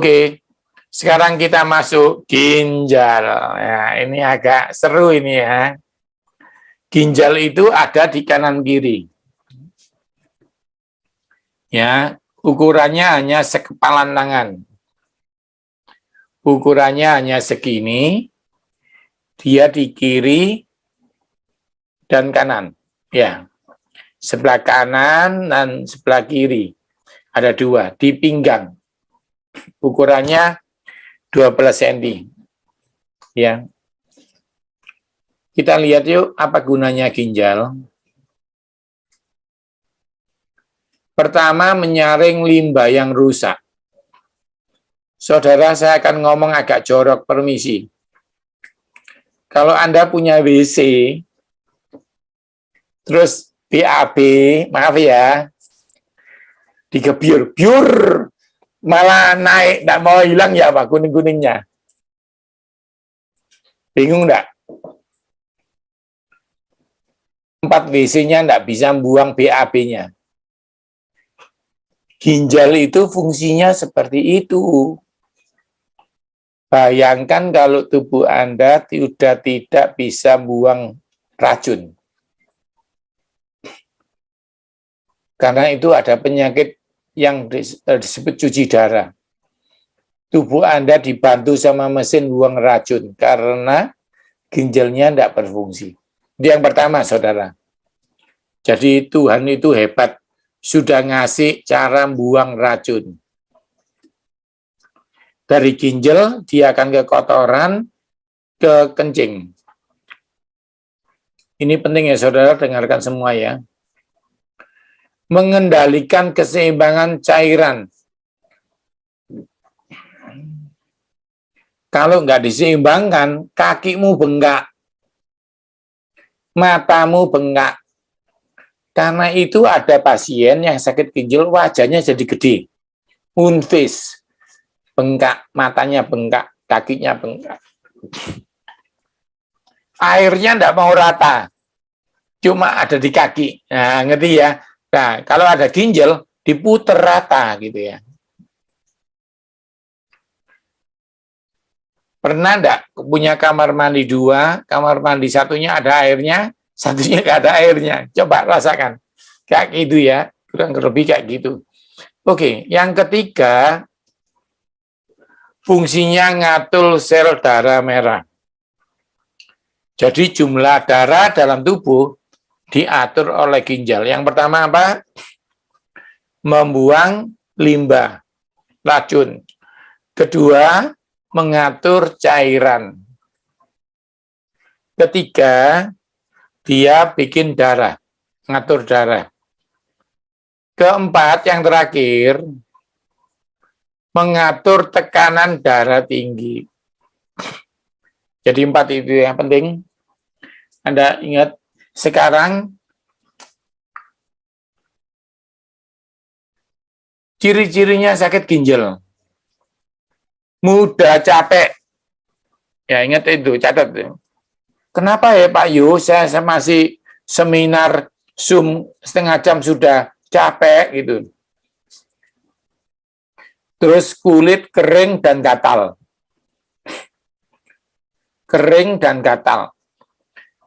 Oke, sekarang kita masuk ginjal. Ya, ini agak seru ini ya. Ginjal itu ada di kanan kiri. Ya, ukurannya hanya sekepalan tangan. Ukurannya hanya segini. Dia di kiri dan kanan. Ya, sebelah kanan dan sebelah kiri. Ada dua di pinggang. Ukurannya 12 cm. Ya. Kita lihat yuk apa gunanya ginjal. Pertama, menyaring limbah yang rusak. Saudara, saya akan ngomong agak jorok, permisi. Kalau Anda punya WC, terus BAB, maaf ya, digebyur, biur, malah naik, tidak mau hilang ya Pak, kuning-kuningnya. Bingung enggak? Tempat WC-nya tidak bisa buang BAB-nya. Ginjal itu fungsinya seperti itu. Bayangkan kalau tubuh Anda sudah tidak bisa buang racun. Karena itu ada penyakit yang disebut cuci darah. Tubuh Anda dibantu sama mesin buang racun karena ginjalnya tidak berfungsi. Itu yang pertama, saudara. Jadi Tuhan itu hebat, sudah ngasih cara buang racun. Dari ginjal, dia akan ke kotoran, ke kencing. Ini penting ya saudara, dengarkan semua ya. Mengendalikan keseimbangan cairan. Kalau nggak diseimbangkan, kakimu bengkak, matamu bengkak. Karena itu ada pasien yang sakit ginjal, wajahnya jadi gede. Moon face. Bengkak, matanya bengkak, kakinya bengkak. Airnya enggak mau rata, cuma ada di kaki. Nah, ngerti ya? Nah, kalau ada ginjal, diputer rata gitu ya. Pernah enggak punya kamar mandi dua, kamar mandi satunya ada airnya, satunya enggak ada airnya? Coba rasakan. Kayak gitu ya, kurang lebih kayak gitu. Oke, yang ketiga, fungsinya ngatur sel darah merah. Jadi jumlah darah dalam tubuh diatur oleh ginjal. Yang pertama apa? Membuang limbah, racun. Kedua, mengatur cairan. Ketiga, dia bikin darah, ngatur darah. Keempat, yang terakhir, mengatur tekanan darah tinggi. Jadi 4 itu yang penting. Anda ingat, sekarang ciri-cirinya sakit ginjal. Mudah capek. Ya ingat itu, catat. Kenapa ya Pak Yu, saya masih seminar Zoom setengah jam sudah capek gitu. Terus kulit kering dan gatal. Kering dan gatal.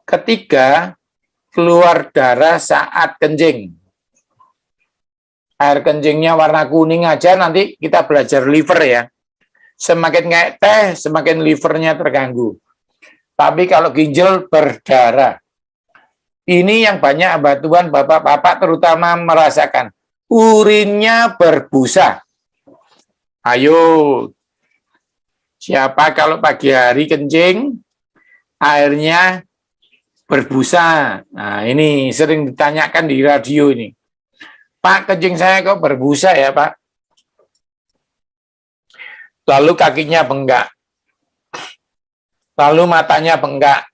Ketiga, keluar darah saat kencing. Air kencingnya warna kuning aja, nanti kita belajar liver ya. Semakin kayak teh, semakin livernya terganggu. Tapi kalau ginjal berdarah. Ini yang banyak abatuan bapak-bapak terutama merasakan. Urinnya berbusa. Ayo, siapa kalau pagi hari kencing, airnya berbusa. Nah, ini sering ditanyakan di radio ini. Pak, kencing saya kok berbusa ya, Pak? Lalu kakinya bengkak. Lalu matanya bengkak.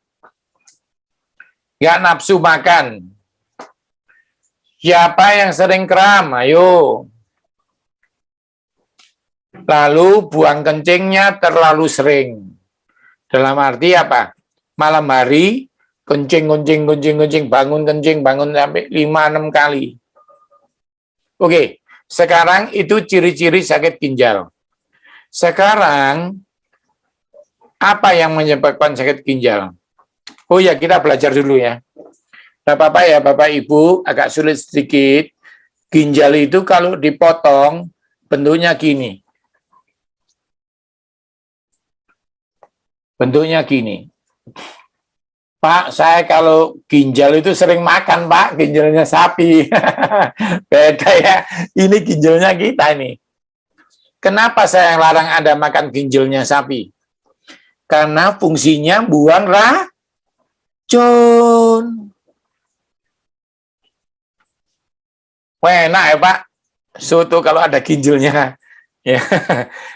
Nggak nafsu makan. Siapa yang sering kram? Ayo. Lalu buang kencingnya terlalu sering. Dalam arti apa? Malam hari kencing, bangun kencing, bangun sampai 5-6 kali. Oke, sekarang itu ciri-ciri sakit ginjal. Sekarang, apa yang menyebabkan sakit ginjal? Oh ya, kita belajar dulu ya. Nah, Bapak ya, Bapak Ibu, agak sulit sedikit. Ginjal itu kalau dipotong, bentuknya gini. Bentuknya gini. Pak, saya kalau ginjal itu sering makan, Pak. Ginjalnya sapi. Beda ya. Ini ginjalnya kita ini. Kenapa saya larang Anda makan ginjalnya sapi? Karena fungsinya buang racun. Wah, enak ya, Pak. Soto kalau ada ginjalnya. Ya.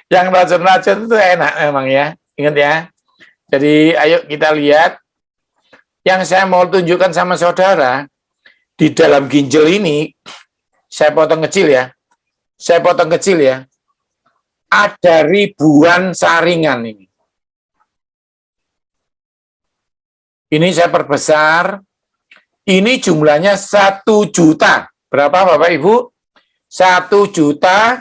Yang racun-racun itu enak memang ya. Ingat ya. Jadi ayo kita lihat. Yang saya mau tunjukkan sama saudara, di dalam ginjal ini, saya potong kecil ya. Saya potong kecil ya. Ada ribuan saringan ini. Ini saya perbesar. Ini jumlahnya 1 juta. Berapa Bapak Ibu? 1 juta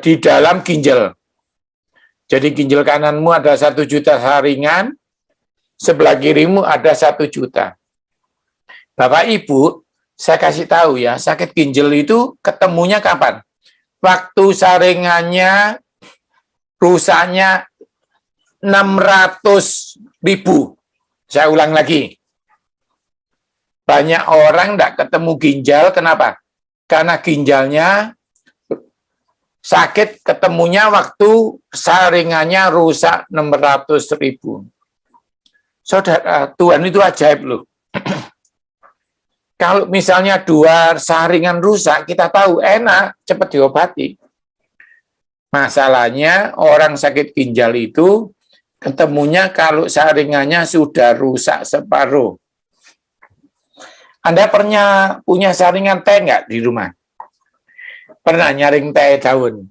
di dalam ginjal. Jadi ginjal kananmu ada 1 juta saringan, sebelah kirimu ada 1 juta. Bapak Ibu, saya kasih tahu ya, sakit ginjal itu ketemunya kapan? Waktu saringannya rusaknya 600.000. Saya ulang lagi. Banyak orang tidak ketemu ginjal, kenapa? Karena ginjalnya sakit ketemunya waktu saringannya rusak 600.000. Saudara, Tuhan itu ajaib loh. Kalau misalnya 2 saringan rusak, kita tahu enak, cepat diobati. Masalahnya orang sakit ginjal itu ketemunya kalau saringannya sudah rusak separuh. Anda pernah punya saringan teh nggak di rumah? Pernah nyaring teh daun?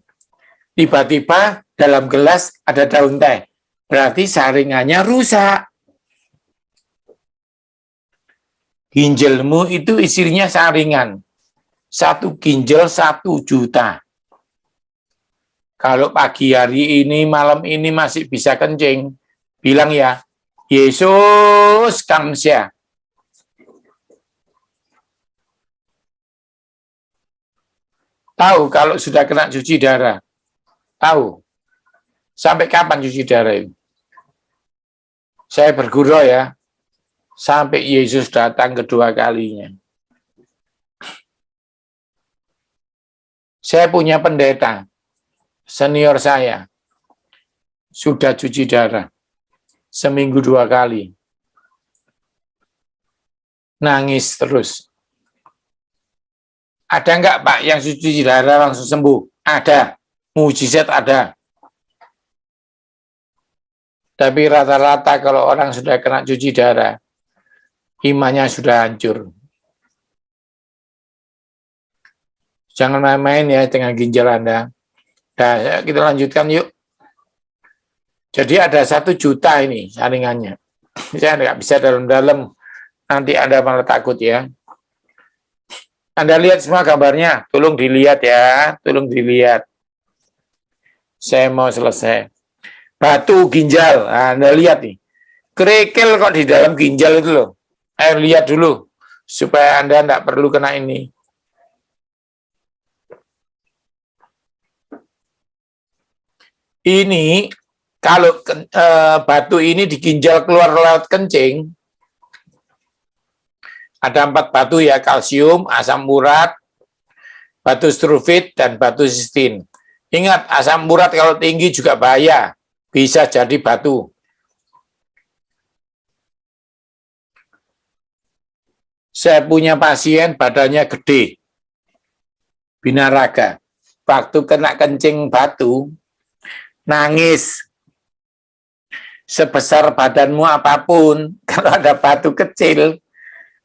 Tiba-tiba dalam gelas ada daun teh. Berarti saringannya rusak. Ginjalmu itu isinya saringan. 1 ginjal 1 juta. Kalau pagi hari ini, malam ini masih bisa kencing, bilang ya, Yesus kamsya. Tahu kalau sudah kena cuci darah? Tahu. Sampai kapan cuci darah itu? Saya bergurau ya. Sampai Yesus datang kedua kalinya. Saya punya pendeta, senior saya, sudah cuci darah, seminggu 2 kali. Nangis terus. Ada enggak Pak yang cuci darah langsung sembuh? Ada, mujizat ada. Tapi rata-rata kalau orang sudah kena cuci darah, imannya sudah hancur. Jangan main-main ya dengan ginjal Anda. Nah, kita lanjutkan yuk. Jadi ada 1 juta ini saringannya. Saya nggak bisa dalam-dalam, nanti Anda malah takut ya. Anda lihat semua gambarnya, tolong dilihat ya, tolong dilihat. Saya mau selesai. Batu ginjal, nah, Anda lihat nih. Kerikil kok di dalam ginjal itu loh. Lihat dulu, supaya Anda tidak perlu kena ini. Ini, kalau batu ini di ginjal keluar lewat kencing, ada 4 batu ya, kalsium, asam urat, batu sulfit, dan batu sistin. Ingat, asam urat kalau tinggi juga bahaya, bisa jadi batu. Saya punya pasien badannya gede, binaraga. Waktu kena kencing batu, nangis. Sebesar badanmu apapun, kalau ada batu kecil,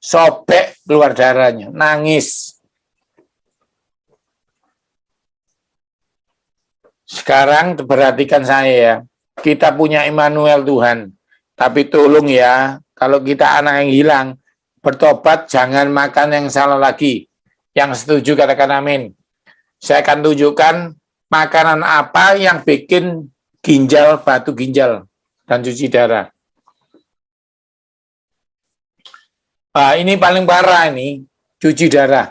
sobek keluar darahnya, nangis. Sekarang perhatikan saya ya, kita punya Immanuel Tuhan, tapi tolong ya, kalau kita anak yang hilang, bertobat, jangan makan yang salah lagi. Yang setuju katakan amin. Saya akan tunjukkan Makanan apa yang bikin ginjal, batu ginjal, dan cuci darah? Nah, ini paling parah ini, cuci darah.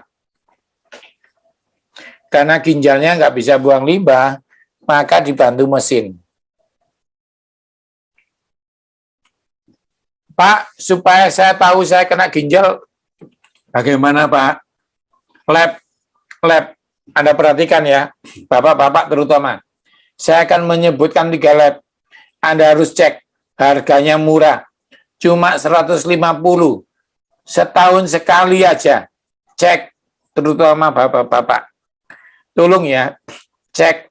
Karena ginjalnya nggak bisa buang limbah, maka dibantu mesin. Pak, supaya saya tahu saya kena ginjal, bagaimana Pak? Lab. Anda perhatikan ya, Bapak-bapak terutama. Saya akan menyebutkan 3 lab. Anda harus cek, harganya murah. Cuma 150. Setahun sekali aja. Cek, terutama Bapak-bapak. Tolong ya, cek.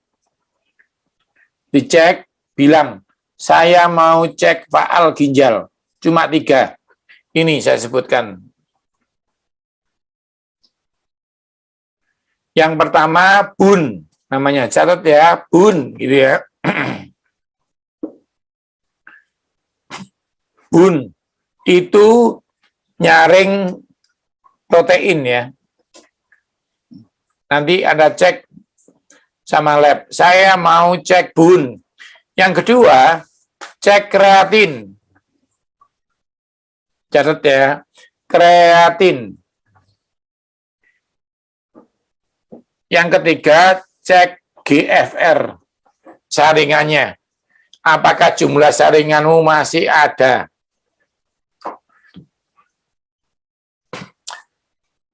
Dicek, bilang, saya mau cek faal ginjal. Cuma 3. Ini saya sebutkan. Yang pertama, BUN. Namanya, catat ya, BUN. Gitu ya. BUN. Itu nyaring protein ya. Nanti Anda cek sama lab. Saya mau cek BUN. Yang kedua, cek kreatin. Catat ya, kreatin. Yang ketiga, cek GFR, saringannya. Apakah jumlah saringanmu masih ada?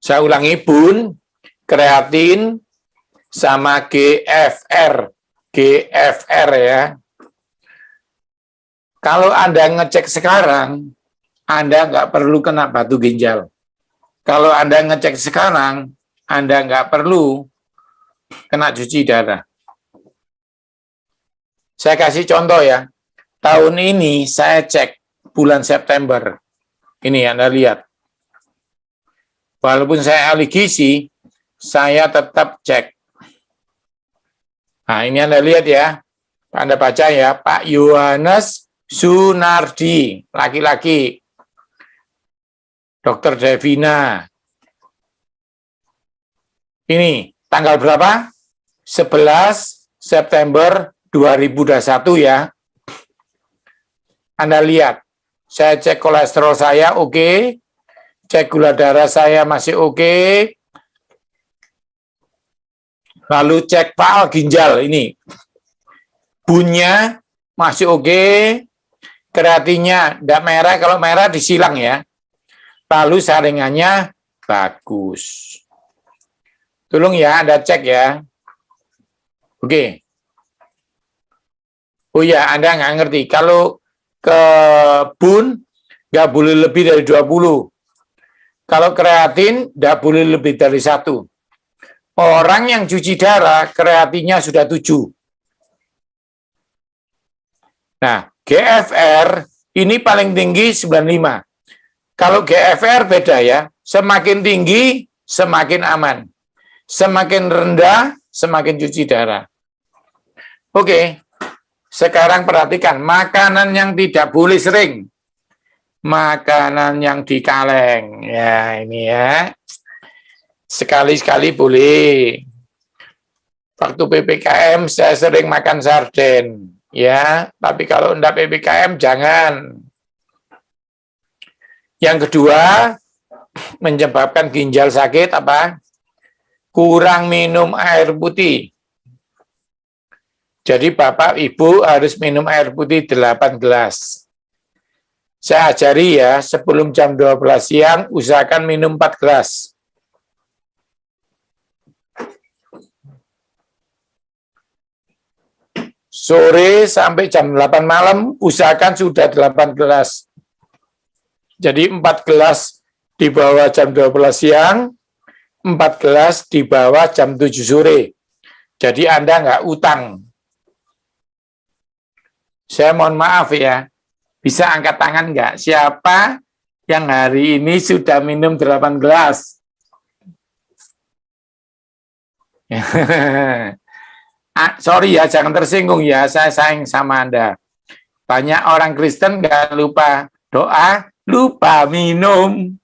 Saya ulangi, BUN, kreatin, sama GFR. GFR ya. Kalau Anda ngecek sekarang, Anda nggak perlu kena batu ginjal. Kalau Anda ngecek sekarang, Anda nggak perlu kena cuci darah. Saya kasih contoh ya. Tahun ini saya cek bulan September. Ini Anda lihat. Walaupun saya ahli gizi, saya tetap cek. Nah, ini Anda lihat ya. Anda baca ya, Pak Yohanes Sunardi, laki-laki. Dr. Devina. Ini tanggal berapa? 11 September 2021 ya. Anda lihat, saya cek kolesterol saya oke, cek gula darah saya masih oke, lalu cek faal ginjal ini. BUN-nya masih oke, kreatinnya tidak merah, kalau merah disilang ya. Lalu saringannya bagus. Tolong ya, Anda cek ya. Oke. Oh ya, Anda nggak ngerti. Kalau ke BUN, nggak boleh lebih dari 20. Kalau kreatin, nggak boleh lebih dari 1. Orang yang cuci darah, kreatinnya sudah 7. Nah, GFR ini paling tinggi 95. Kalau GFR beda ya, semakin tinggi, semakin aman. Semakin rendah, semakin cuci darah. Oke, sekarang perhatikan, makanan yang tidak boleh sering. Makanan yang di kaleng. Ya, ini ya. Sekali-sekali boleh. Waktu PPKM saya sering makan sarden. Ya, tapi kalau enggak PPKM jangan. Yang kedua, menyebabkan ginjal sakit apa? Kurang minum air putih. Jadi Bapak Ibu harus minum air putih 8 gelas. Saya ajari ya, sebelum jam 12 siang usahakan minum 4 gelas. Sore sampai jam 8 malam usahakan sudah 8 gelas. Jadi 4 gelas di bawah jam 12 siang, 4 gelas di bawah jam 7 sore. Jadi Anda nggak utang. Saya mohon maaf ya, bisa angkat tangan nggak? Siapa yang hari ini sudah minum 8 gelas? Sorry ya, jangan tersinggung ya, saya sayang sama Anda. Banyak orang Kristen nggak lupa doa, lupa minum.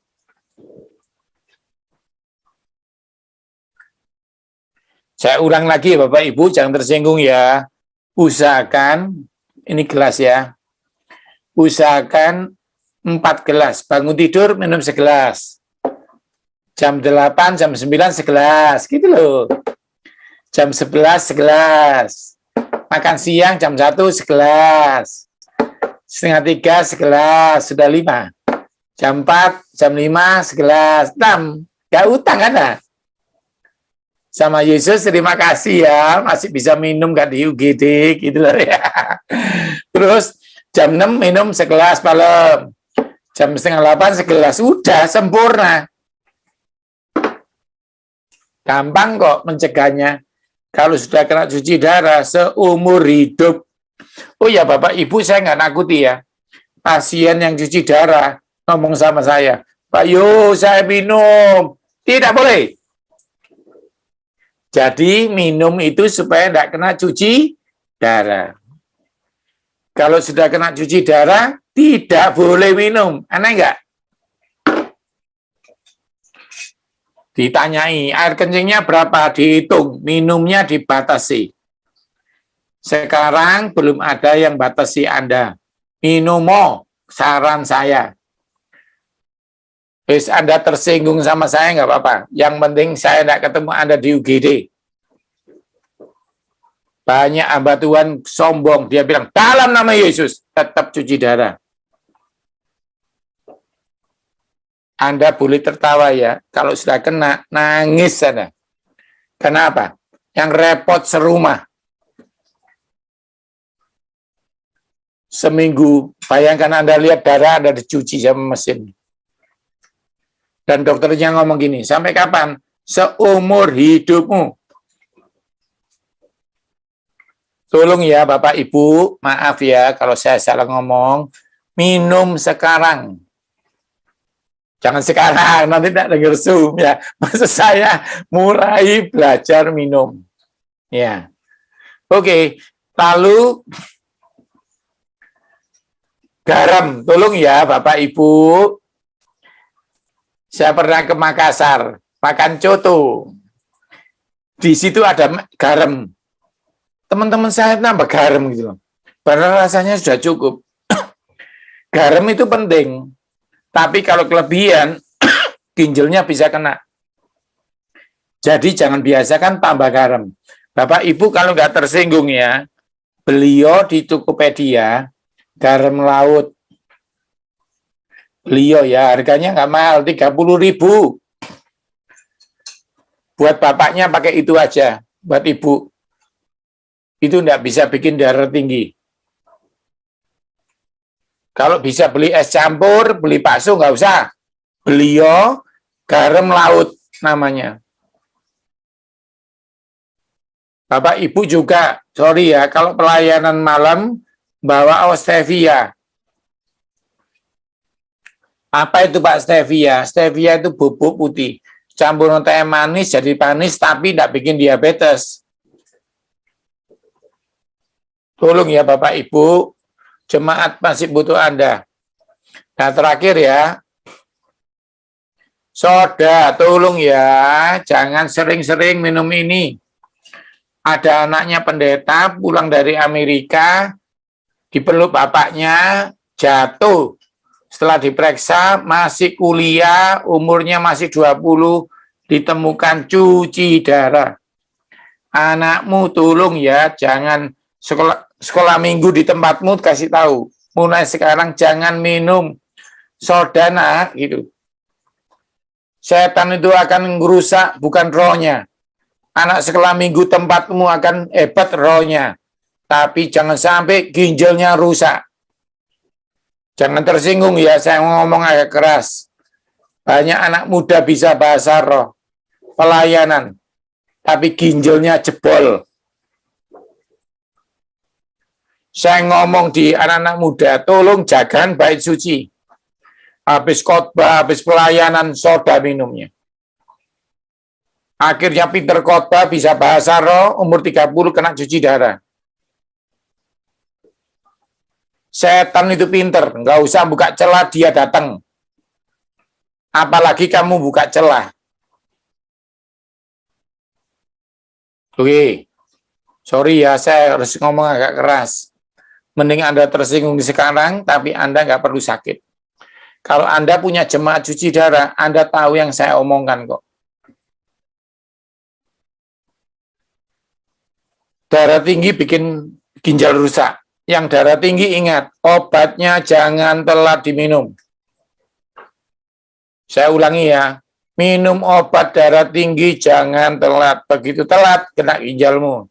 Saya ulang lagi ya Bapak Ibu, jangan tersinggung ya. Usahakan, ini gelas ya, usahakan 4 gelas. Bangun tidur minum segelas. Jam 8, jam 9 segelas, gitu loh. Jam 11 segelas. Makan siang jam 1 segelas. Setengah 3 segelas, sudah 5. Jam 4, jam 5 segelas. 6, gak utang kan? Nah? Sama Yesus, terima kasih ya, masih bisa minum gak di UGD, gitu loh ya. Terus jam 6 minum segelas malam. Jam setengah 8 segelas, udah sempurna. Gampang kok mencegahnya. Kalau sudah kena cuci darah seumur hidup. Oh ya Bapak Ibu, saya nggak nakuti ya. Pasien yang cuci darah ngomong sama saya, Pak Yo, saya minum. Tidak boleh. Jadi minum itu supaya tidak kena cuci darah. Kalau sudah kena cuci darah, tidak boleh minum. Aneh nggak? Ditanyai, air kencingnya berapa? Dihitung, minumnya dibatasi. Sekarang belum ada yang batasi Anda. Minumo, saran saya. Anda tersinggung sama saya nggak apa-apa. Yang penting saya tidak ketemu Anda di UGD. Banyak hamba Tuhan sombong. Dia bilang, dalam nama Yesus, tetap cuci darah. Anda boleh tertawa ya. Kalau sudah kena, nangis Anda. Kenapa? Yang repot serumah. Seminggu, bayangkan Anda lihat darah Anda dicuci sama mesin. Dan dokternya ngomong gini, sampai kapan? Seumur hidupmu. Tolong ya Bapak Ibu, maaf ya kalau saya salah ngomong, minum sekarang. Jangan sekarang, nanti tidak dengar Zoom ya. Maksud saya mulai belajar minum. Ya. Oke, lalu garam, tolong ya Bapak Ibu. Saya pernah ke Makassar, makan coto. Di situ ada garam. Teman-teman saya nambah garam gitu loh. Padahal rasanya sudah cukup. Garam itu penting. Tapi kalau kelebihan, ginjalnya bisa kena. Jadi jangan biasakan tambah garam. Bapak Ibu kalau nggak tersinggung ya, beliau di Tokopedia, garam laut. Beliau ya, harganya nggak mahal, 30.000. Buat bapaknya pakai itu aja, buat ibu. Itu nggak bisa bikin darah tinggi. Kalau bisa beli es campur, beli bakso nggak usah. Beliau garam laut namanya. Bapak Ibu juga, sorry ya, kalau pelayanan malam bawa stevia. Apa itu Pak stevia? Stevia itu bubuk putih. Campur teh manis jadi manis tapi tidak bikin diabetes. Tolong ya Bapak Ibu, jemaat masih butuh Anda. Nah terakhir ya, soda, tolong ya, jangan sering-sering minum ini. Ada anaknya pendeta pulang dari Amerika, dipeluk bapaknya, jatuh. Setelah diperiksa, masih kuliah, umurnya masih 20, ditemukan cuci darah. Anakmu tolong ya, jangan sekolah minggu di tempatmu kasih tahu. Mulai sekarang jangan minum soda nak, gitu. Setan itu akan merusak bukan rohnya. Anak sekolah minggu tempatmu akan hebat rohnya. Tapi jangan sampai ginjalnya rusak. Jangan tersinggung ya, saya ngomong agak keras. Banyak anak muda bisa bahasa roh, pelayanan, tapi ginjalnya jebol. Saya ngomong di anak-anak muda, tolong jaga bait suci. Habis khotbah, habis pelayanan, soda minumnya. Akhirnya pinter khotbah, bisa bahasa roh, umur 30 kena cuci darah. Setan itu pinter, nggak usah buka celah dia datang. Apalagi kamu buka celah. Oke, sorry ya, saya harus ngomong agak keras. Mending Anda tersinggung sekarang, tapi Anda nggak perlu sakit. Kalau Anda punya jemaah cuci darah, Anda tahu yang saya omongkan kok. Darah tinggi bikin ginjal rusak. Yang darah tinggi ingat, obatnya jangan telat diminum. Saya ulangi ya, minum obat darah tinggi jangan telat. Begitu telat, kena ginjalmu.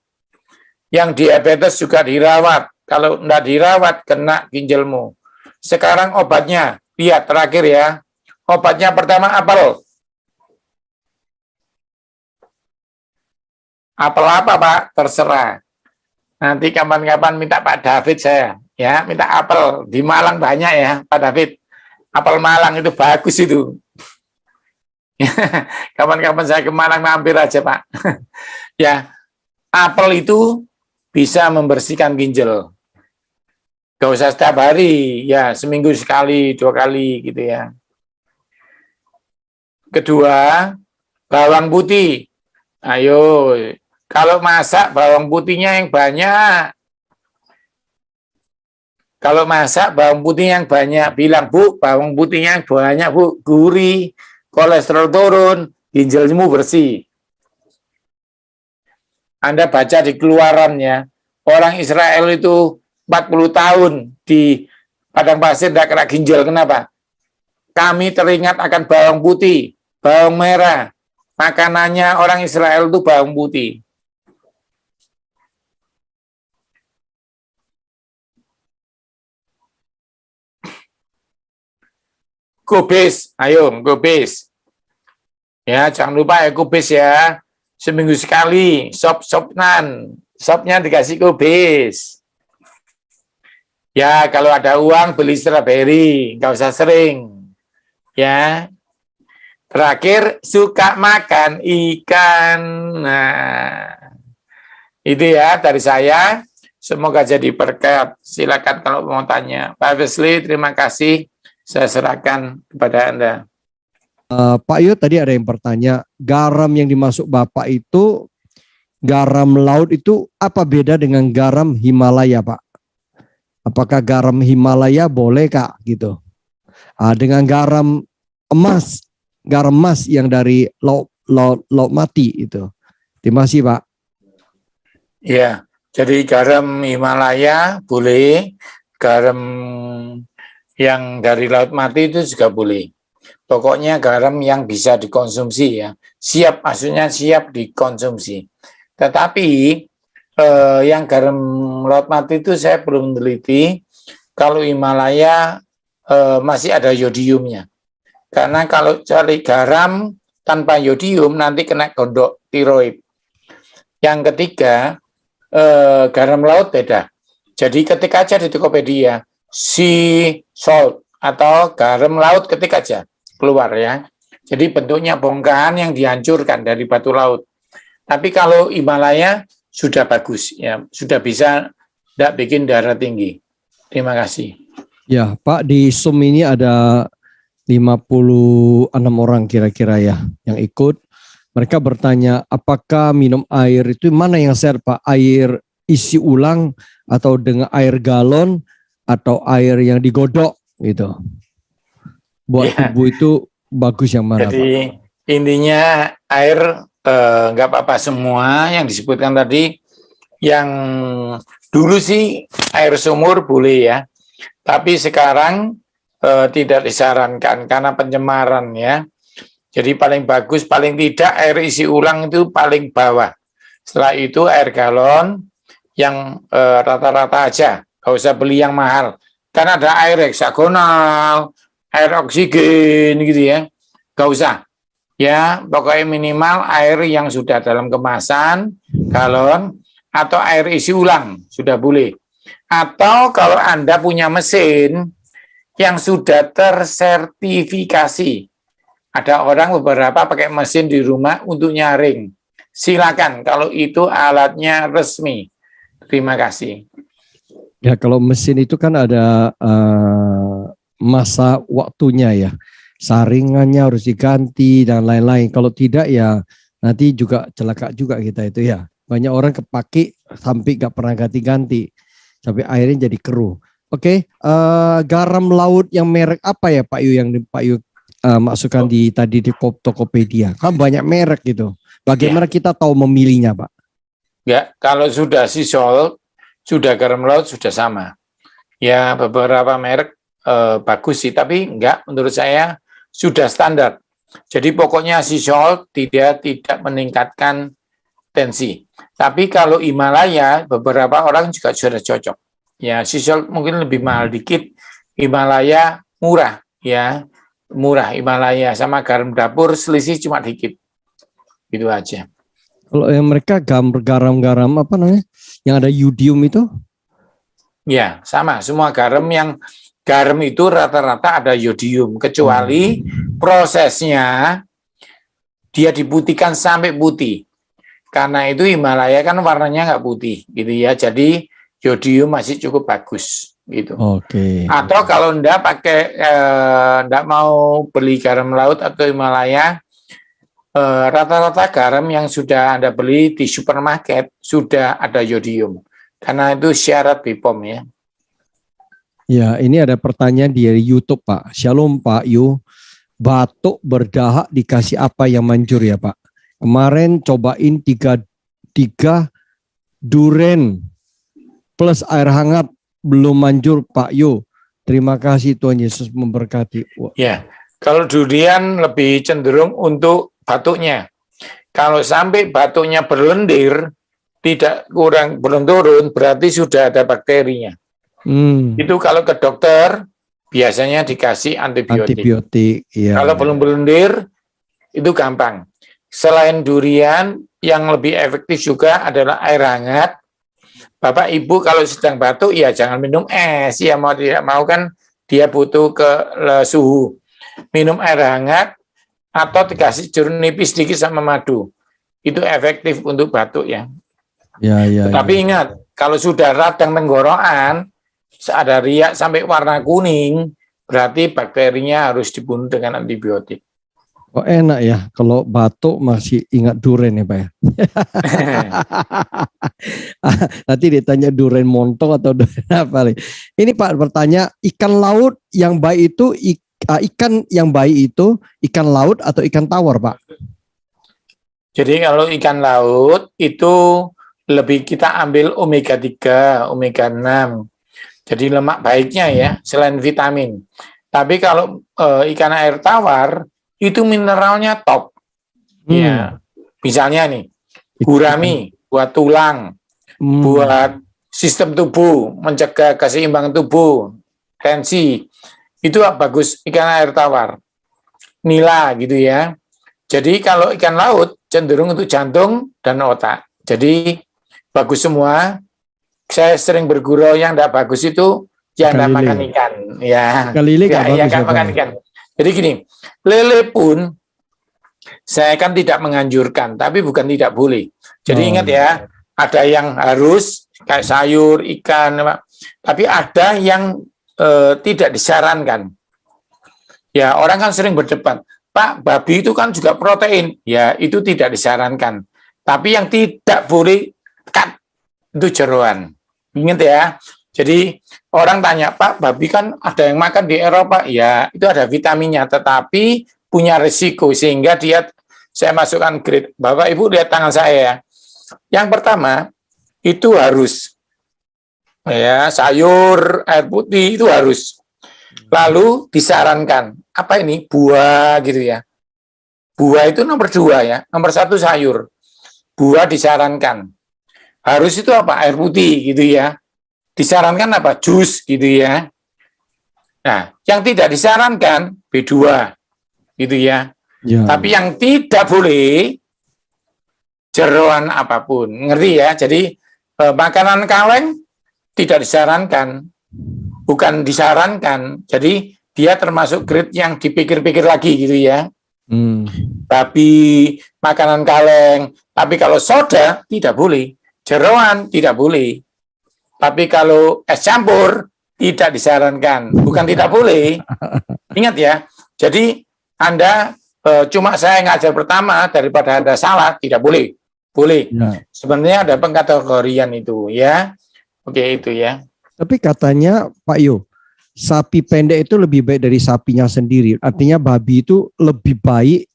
Yang diabetes juga dirawat. Kalau tidak dirawat, kena ginjalmu. Sekarang obatnya, lihat terakhir ya. Obatnya pertama apel. Apel apa Pak? Terserah. Nanti kapan-kapan minta Pak David saya. Ya, minta apel. Di Malang banyak ya Pak David. Apel Malang itu bagus itu. Kapan-kapan saya ke Malang mampir aja Pak. Ya, apel itu bisa membersihkan ginjal. Gak usah setiap hari, ya seminggu sekali, 2 kali gitu ya. Kedua, bawang putih. Ayo, kalau masak bawang putihnya yang banyak. Kalau masak bawang putih yang banyak, bilang Bu, bawang putihnya yang banyak Bu, gurih, kolesterol turun, ginjalmu bersih. Anda baca di Keluaran ya, orang Israel itu 40 tahun di padang pasir tidak kena ginjal. Kenapa? Kami teringat akan bawang putih, bawang merah. Makanannya orang Israel itu bawang putih. Kubis, ayo kubis. Ya, jangan lupa ya kubis ya. Seminggu sekali, sop-sopnan. Sopnya dikasih kubis. Ya, kalau ada uang beli strawberry, nggak usah sering. Ya. Terakhir, suka makan ikan. Nah, itu ya dari saya. Semoga jadi berkat. Silakan kalau mau tanya. Pak Wesley, terima kasih. Saya serahkan kepada Anda. Pak Yo, tadi ada yang bertanya, garam yang dimasuk Bapak itu, garam laut itu apa beda dengan garam Himalaya Pak? Apakah garam Himalaya boleh Kak gitu? Dengan garam emas yang dari laut mati itu. Terima kasih Pak. Ya, jadi garam Himalaya boleh, garam yang dari laut mati itu juga boleh. Pokoknya garam yang bisa dikonsumsi ya, siap, maksudnya siap dikonsumsi. Tetapi yang garam laut mati itu saya belum meneliti. Kalau Himalaya masih ada yodiumnya. Karena kalau cari garam tanpa yodium nanti kena gondok tiroid. Yang ketiga, garam laut beda. Jadi ketik aja di Tokopedia, sea salt atau garam laut, ketik aja keluar ya. Jadi bentuknya bongkahan yang dihancurkan dari batu laut. Tapi kalau Himalaya sudah bagus ya, sudah bisa tidak bikin darah tinggi. Terima kasih. Ya Pak, di Zoom ini ada 56 orang kira-kira ya yang ikut. Mereka bertanya, apakah minum air itu mana yang sehat Pak? Air isi ulang atau dengan air galon atau air yang digodok gitu? Buat tubuh itu bagus yang mana Jadi, Pak? Intinya air nggak apa-apa semua yang disebutkan tadi. Yang dulu sih air sumur boleh ya, tapi sekarang tidak disarankan karena pencemaran ya. Jadi paling bagus, paling tidak air isi ulang itu paling bawah. Setelah itu air galon yang rata-rata aja, nggak usah beli yang mahal. Karena ada air heksagonal, air oksigen gitu ya, nggak usah. Ya, pokoknya minimal air yang sudah dalam kemasan, galon, atau air isi ulang, sudah boleh. Atau kalau Anda punya mesin yang sudah tersertifikasi, ada orang beberapa pakai mesin di rumah untuk nyaring. Silakan, kalau itu alatnya resmi. Terima kasih. Ya, kalau mesin itu kan ada masa waktunya ya. Saringannya harus diganti dan lain-lain. Kalau tidak ya nanti juga celaka juga kita itu ya. Banyak orang kepake sampai nggak pernah ganti-ganti, sampai akhirnya jadi keruh. Oke, garam laut yang merek apa ya Pak Yu yang Pak Yu masukkan di tadi di Tokopedia? Kan banyak merek gitu. Bagaimana kita tahu memilihnya, Pak? Ya, kalau sudah sea salt, sudah garam laut sudah sama. Ya, beberapa merek bagus sih, tapi enggak, menurut saya sudah standar. Jadi pokoknya sea salt tidak meningkatkan tensi. Tapi kalau Himalaya, beberapa orang juga sudah cocok. Ya, sea salt mungkin lebih mahal dikit. Himalaya murah, ya, murah Himalaya sama garam dapur selisih cuma dikit. Gitu aja. Kalau yang mereka garam-garam apa namanya? Yang ada yodium itu? Ya, sama. Semua garam itu rata-rata ada yodium, kecuali prosesnya dia diputihkan sampai putih. Karena itu Himalaya kan warnanya nggak putih, gitu ya. Jadi yodium masih cukup bagus, gitu. Oke. Atau kalau ndak mau beli garam laut atau Himalaya, rata-rata garam yang sudah Anda beli di supermarket sudah ada yodium. Karena itu syarat BPOM ya. Ya, ini ada pertanyaan di YouTube, Pak. Shalom Pak Yu. Batuk berdahak dikasih apa yang manjur ya, Pak? Kemarin cobain tiga duren plus air hangat belum manjur Pak Yu. Terima kasih Tuhan Yesus memberkati. Ya, kalau durian lebih cenderung untuk batuknya. Kalau sampai batuknya berlendir, tidak kurang belum turun, berarti sudah ada bakterinya. Itu kalau ke dokter biasanya dikasih antibiotik. Ya, kalau belum berlendir itu gampang. Selain durian, yang lebih efektif juga adalah air hangat. Bapak Ibu kalau sedang batuk ya jangan minum es, ya mau tidak mau kan dia butuh ke suhu. Minum air hangat atau dikasih jeruk nipis sedikit sama madu. Itu efektif untuk batuk ya. Tapi ingat, kalau sudah radang tenggorokan, ada riak sampai warna kuning, berarti bakterinya harus dibunuh dengan antibiotik. Oh enak ya, kalau batuk masih ingat duren ya Pak ya. Nanti ditanya duren montong atau duren apa nih. Ini Pak bertanya, ikan laut yang baik itu ikan yang baik itu ikan laut atau ikan tawar Pak? Jadi kalau ikan laut itu lebih kita ambil omega 3, omega 6. Jadi lemak baiknya ya, selain vitamin. Tapi kalau ikan air tawar itu mineralnya top. Ya, misalnya nih, gurami buat tulang, buat sistem tubuh, mencegah keseimbangan tubuh, tensi. Itu bagus ikan air tawar. Nila gitu ya. Jadi kalau ikan laut cenderung untuk jantung dan otak. Jadi bagus semua. Saya sering bergurau yang tidak bagus itu yang tidak makan ikan. Ya, yang nggak makan ikan. Jadi gini, lele pun saya kan tidak menganjurkan, tapi bukan tidak boleh. Jadi ingat ya, ada yang harus kayak sayur, ikan, tapi ada yang tidak disarankan. Ya, orang kan sering berdebat, Pak, babi itu kan juga protein. Ya, itu tidak disarankan. Tapi yang tidak boleh cut itu jeroan. Ingat ya. Jadi orang tanya, Pak, babi kan ada yang makan di Eropa. Ya, itu ada vitaminnya, tetapi punya risiko sehingga saya masukkan grade. Bapak Ibu lihat tangan saya ya. Yang pertama itu harus ya sayur, air putih itu harus. Lalu disarankan apa ini buah gitu ya. Buah itu nomor 2 ya. Nomor 1 sayur. Buah disarankan. Harus itu apa? Air putih gitu ya. Disarankan apa? Jus gitu ya. Nah, yang tidak disarankan B2 gitu ya. Tapi yang tidak boleh jeroan apapun. Ngerti ya? Jadi makanan kaleng tidak disarankan. Bukan disarankan. Jadi dia termasuk grade yang dipikir-pikir lagi gitu ya. Tapi makanan kaleng. Tapi kalau soda tidak boleh. Jeroan tidak boleh. Tapi kalau es campur tidak disarankan, bukan tidak boleh. Ingat ya. Jadi Anda cuma saya ngajar pertama daripada Anda salah, tidak boleh. boleh. Ya. Sebenarnya ada pengkategorian itu ya. Oke itu ya. Tapi katanya Pak Yo, sapi pendek itu lebih baik dari sapinya sendiri. Artinya babi itu lebih baik,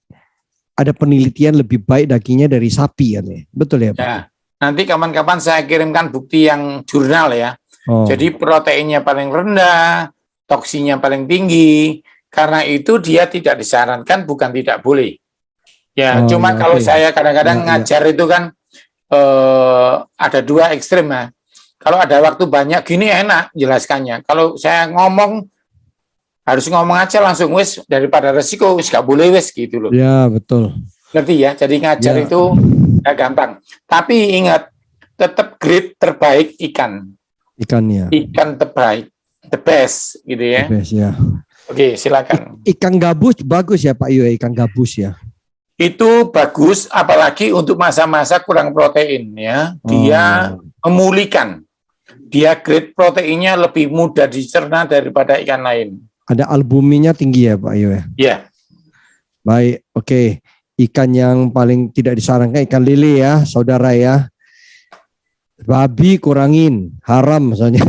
ada penelitian lebih baik dagingnya dari sapi kan ya. Betul ya Pak? Ya. Nanti kapan-kapan saya kirimkan bukti yang jurnal ya. Oh. Jadi proteinnya paling rendah, toksinya paling tinggi. Karena itu dia tidak disarankan, bukan tidak boleh. Ya, cuma kalau saya kadang-kadang ngajar itu kan ada dua ekstrem ya. Kalau ada waktu banyak gini enak jelaskannya. Kalau saya ngomong harus ngomong aja langsung wis, daripada resiko wis gak boleh wis gitu loh. Ya betul. Ngerti ya? Jadi ngajar itu gak gampang. Tapi ingat, tetap grade terbaik ikan. Ikannya. Ikan terbaik, the best gitu ya. The best ya. Oke, silakan. Ikan gabus bagus ya Pak Yo, ikan gabus ya. Itu bagus, apalagi untuk masa-masa kurang protein ya. Dia memulihkan. Dia grade proteinnya lebih mudah dicerna daripada ikan lain. Ada albuminnya tinggi ya Pak Yo ya. Ya. Baik, oke. Ikan yang paling tidak disarankan ikan lele ya, saudara ya. Babi kurangin, haram misalnya.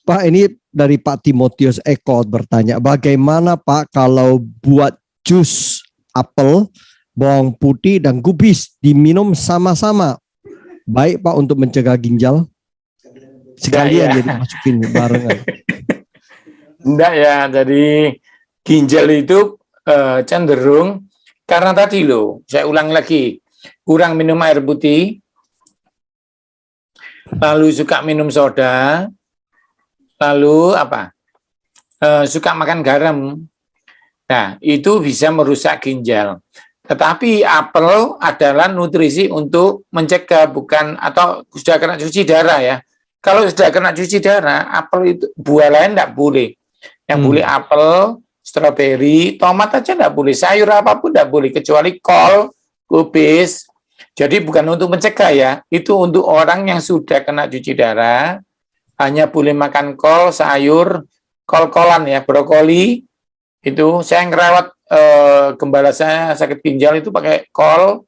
Pak, ini dari Pak Timotius Eko bertanya, bagaimana Pak kalau buat jus apel, bawang putih dan gubis diminum sama-sama? Baik Pak untuk mencegah ginjal? Sekalian jadi masukin barengan. Enggak ya, jadi ginjal itu cenderung karena tadi loh, saya ulang lagi, kurang minum air putih, lalu suka minum soda, lalu apa? Suka makan garam. Nah, itu bisa merusak ginjal. Tetapi apel adalah nutrisi untuk mencegah bukan atau sudah kena cuci darah ya. Kalau sudah kena cuci darah, apel itu buah lain tidak boleh. Yang boleh apel, stroberi, tomat aja tidak boleh. Sayur apapun tidak boleh kecuali kol, kubis. Jadi bukan untuk mencegah ya, itu untuk orang yang sudah kena cuci darah. Hanya boleh makan kol, sayur, kol-kolan ya, brokoli. Itu saya ngerawat gembala saya sakit ginjal itu pakai kol,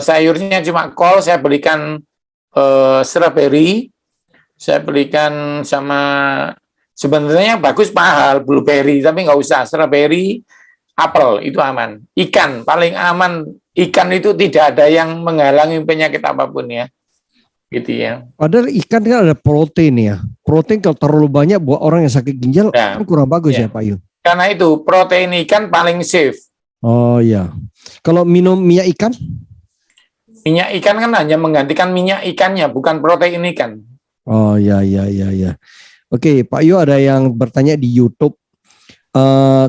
sayurnya cuma kol, saya belikan strawberry, saya belikan sama sebenarnya bagus mahal blueberry, tapi nggak usah strawberry, apel itu aman. Ikan paling aman, ikan itu tidak ada yang menghalangi penyakit apapun ya. Gitu ya. Padahal ikan kan ada protein ya. Protein kalau terlalu banyak buat orang yang sakit ginjal kan kurang bagus ya Pak Yu. Karena itu protein ikan paling safe. Oh iya. Kalau minum minyak ikan? Minyak ikan kan hanya menggantikan minyak ikannya, bukan protein ikan. Oh iya. Oke, Pak Yu ada yang bertanya di YouTube.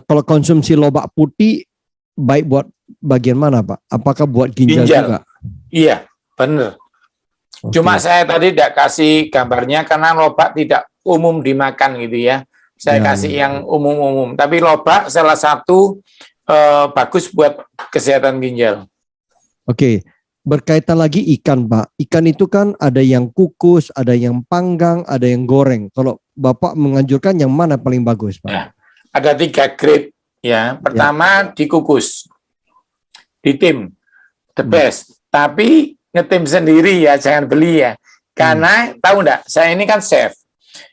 Kalau konsumsi lobak putih baik buat bagian mana Pak? Apakah buat ginjal juga? Iya, benar. Okay. Cuma saya tadi tidak kasih gambarnya karena lobak tidak umum dimakan gitu ya. Saya kasih yang umum-umum. Tapi lobak salah satu bagus buat kesehatan ginjal. Oke, berkaitan lagi ikan Pak. Ikan itu kan ada yang kukus, ada yang panggang, ada yang goreng. Kalau Bapak menganjurkan yang mana paling bagus Pak? Nah, ada 3 grade ya. Pertama dikukus, ditim, the best. Tapi ngetim sendiri ya, jangan beli ya. Karena tahu enggak, saya ini kan chef.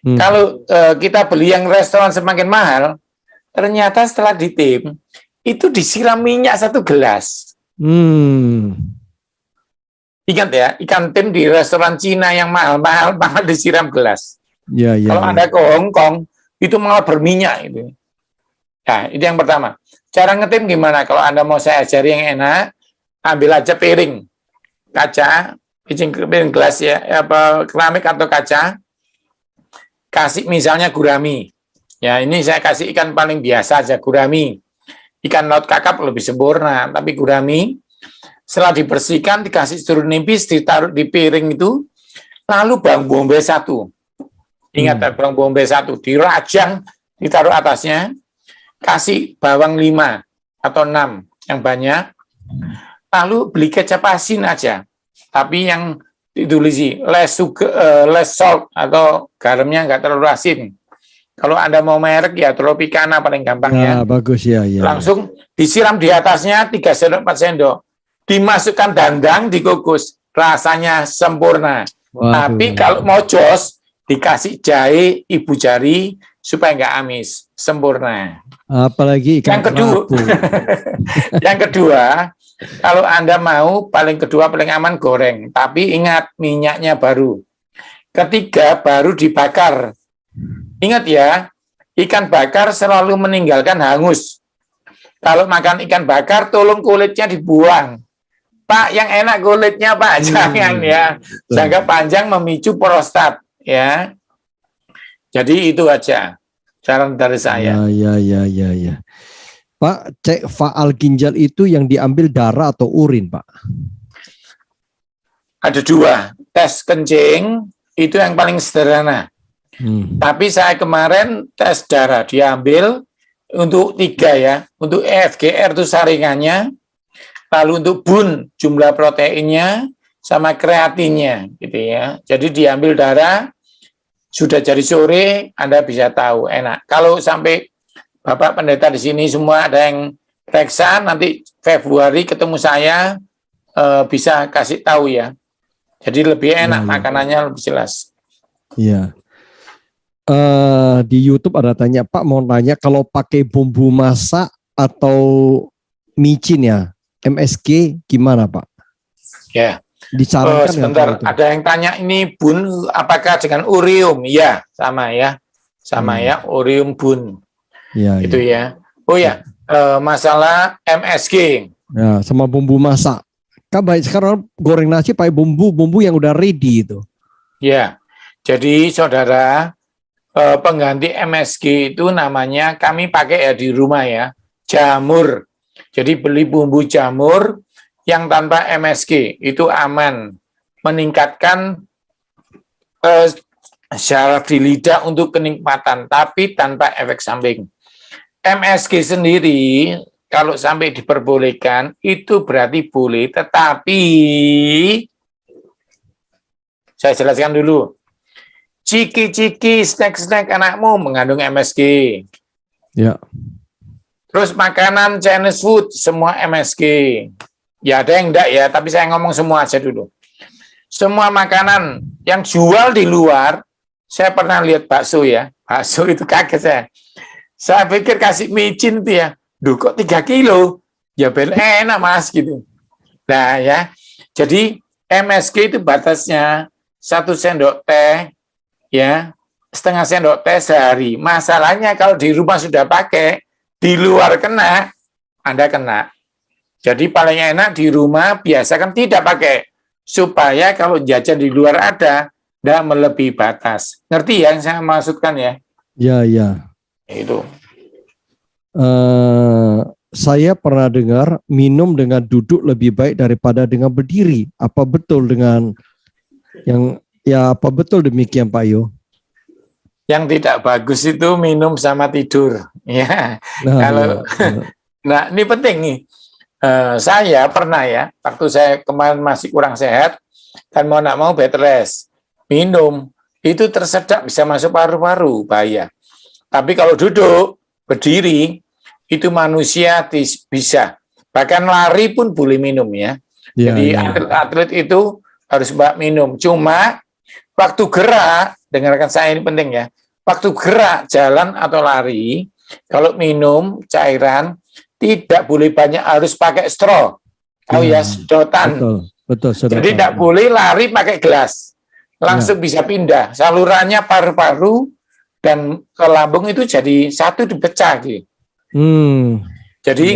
Kalau kita beli yang restoran semakin mahal, ternyata setelah ditim itu disiram minyak 1 gelas. Ingat ya, ikan tim di restoran Cina yang mahal disiram gelas. Kalau Anda ke Hong Kong itu malah berminyak itu. Nah, itu yang pertama. Cara ngetim gimana? Kalau Anda mau saya ajari yang enak, ambil aja piring kaca, piring gelas ya, apa keramik atau kaca. Kasih misalnya gurami. Ya, ini saya kasih ikan paling biasa aja, gurami. Ikan laut kakap lebih sempurna, tapi gurami setelah dibersihkan, dikasih jeruk nipis, ditaruh di piring itu, lalu bawang bombay 1. Ingat, bawang bombay 1 dirajang, ditaruh atasnya, kasih bawang 5 atau 6 yang banyak, lalu beli kecap asin aja, tapi yang ditulisi less salt atau garamnya nggak terlalu asin. Kalau Anda mau merek ya Tropicana paling gampang ya. Bagus ya. Langsung disiram di atasnya 3 sendok 4 sendok. dimasukkan dandang, dikukus, rasanya sempurna. Waduh. Tapi kalau mau jos, dikasih jahe ibu jari supaya nggak amis, sempurna. Apalagi ikan kerapu. Yang kedua, kalau Anda mau, paling aman goreng. Tapi ingat, minyaknya baru. Ketiga, baru dibakar. Ingat ya, ikan bakar selalu meninggalkan hangus. Kalau makan ikan bakar, tolong kulitnya dibuang. Pak, yang enak kulitnya, Pak. Jangan ya. Jangka panjang memicu prostat. Ya. Jadi itu aja saran dari saya. Ya. Pak, cek faal ginjal itu yang diambil darah atau urin, Pak? Ada dua. Tes kencing, itu yang paling sederhana. Tapi saya kemarin tes darah, diambil untuk 3 ya, untuk EFGR itu saringannya, lalu untuk BUN jumlah proteinnya sama kreatinnya gitu ya. Jadi diambil darah, sudah jadi sore Anda bisa tahu enak. Kalau sampai Bapak pendeta di sini semua ada yang periksa, nanti Februari ketemu saya bisa kasih tahu ya. Jadi lebih enak makanannya lebih jelas. Iya. Di YouTube ada tanya, Pak mau tanya kalau pakai bumbu masak atau micin ya, MSG gimana Pak? Ya. Disarankan sebentar, ada yang tanya ini BUN apakah dengan urium? Ya, sama ya. Sama ya, urium BUN. Ya, itu ya. Oh ya, masalah MSG. Ya, sama bumbu masak. Kan baik sekarang goreng nasi pakai bumbu yang udah ready itu. Ya. Jadi saudara, pengganti MSG itu namanya kami pakai ya di rumah ya, jamur. Jadi beli bumbu jamur yang tanpa MSG itu aman, meningkatkan syaraf di lidah untuk kenikmatan, tapi tanpa efek samping. MSG sendiri kalau sampai diperbolehkan itu berarti boleh, tetapi saya jelaskan dulu. Ciki-ciki, snack-snack anakmu mengandung MSG. Ya. Terus makanan Chinese food semua MSG. Ya ada yang enggak ya, tapi saya ngomong semua aja dulu. Semua makanan yang jual di luar, saya pernah lihat bakso ya. Bakso itu kaget saya. Saya pikir kasih micin tuh ya. Duh kok 3 kilo? Ya enak mas gitu. Nah ya, jadi MSG itu batasnya 1 sendok teh, ya, setengah sendok teh sehari. Masalahnya kalau di rumah sudah pakai, di luar kena, Anda kena. Jadi paling enak di rumah biasakan tidak pakai, supaya kalau jajan di luar ada, tidak melebihi batas. Ngerti ya yang saya maksudkan ya? Ya. Itu. Saya pernah dengar minum dengan duduk lebih baik daripada dengan berdiri. Apa betul dengan apa betul demikian Pak Yo? Yang tidak bagus itu minum sama tidur. Ya. Nah ini penting nih. Saya pernah ya, waktu saya kemarin masih kurang sehat, kan mau nak mau bed rest, minum, itu tersedak bisa masuk paru-paru, bahaya. Tapi kalau duduk, berdiri, itu manusia bisa. Bahkan lari pun boleh minum ya. Jadi atlet itu harus minum. Cuma waktu gerak, dengarkan saya ini penting ya, waktu gerak, jalan atau lari, kalau minum cairan, tidak boleh banyak, harus pakai straw. Tahu ya, sedotan. Betul. Jadi tidak boleh lari pakai gelas. Langsung bisa pindah. Salurannya paru-paru dan ke lambung itu jadi satu dipecah gitu. Jadi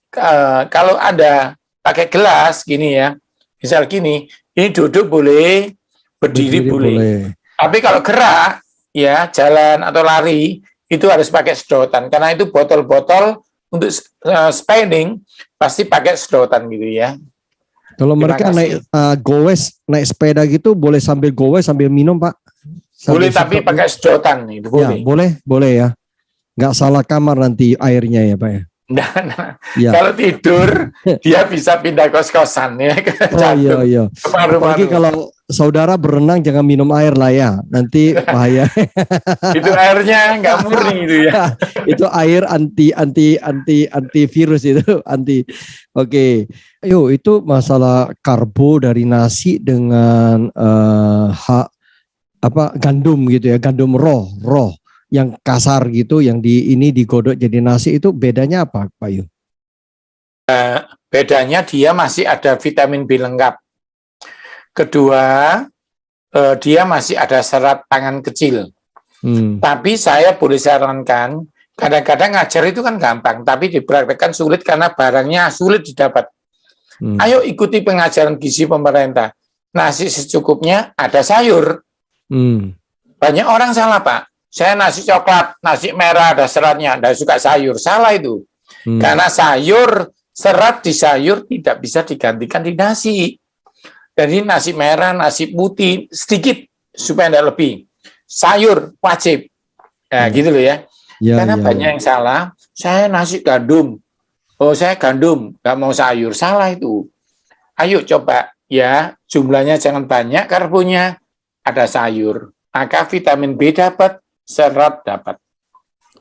kalau Anda pakai gelas gini ya, misal gini, ini duduk boleh, berdiri boleh. Tapi kalau gerak ya, jalan atau lari, itu harus pakai sedotan, karena itu botol-botol untuk spinning pasti pakai sedotan gitu ya. Kalau mereka naik naik sepeda gitu boleh sambil goes sambil minum Pak? Boleh, tapi pakai sedotan itu boleh. Ya, boleh ya. Nggak salah kamar nanti airnya ya Pak ya. Nah, Ya. kalau tidur dia bisa pindah kos-kosan ya ke Oh jantung, iya. ke paru-paru. Apalagi kalau saudara berenang jangan minum air lah ya. Nanti bahaya. Itu airnya nggak murni itu ya. Itu air anti virus itu anti. Oke. Yo, itu masalah karbo dari nasi dengan gandum gitu ya, gandum roh yang kasar gitu, yang ini digodok jadi nasi, itu bedanya apa, Pak Yu? Bedanya dia masih ada vitamin B lengkap. Kedua, dia masih ada serat pangan kecil. Tapi saya boleh sarankan, kadang-kadang ngajar itu kan gampang, tapi dipraktekkan sulit karena barangnya sulit didapat. Ayo ikuti pengajaran gizi pemerintah. Nasi secukupnya, ada sayur. Banyak orang salah, Pak. Saya nasi coklat, nasi merah, ada seratnya, tidak suka sayur. Salah itu. Karena sayur, serat di sayur tidak bisa digantikan di nasi. Jadi nasi merah, nasi putih, sedikit supaya tidak lebih. Sayur wajib. Nah, gitu loh ya. Karena banyak yang salah, saya nasi gandum. Oh, saya gandum, nggak mau sayur. Salah itu. Ayo coba ya, jumlahnya jangan banyak, karbonya ada sayur. Maka vitamin B dapat, serat dapat.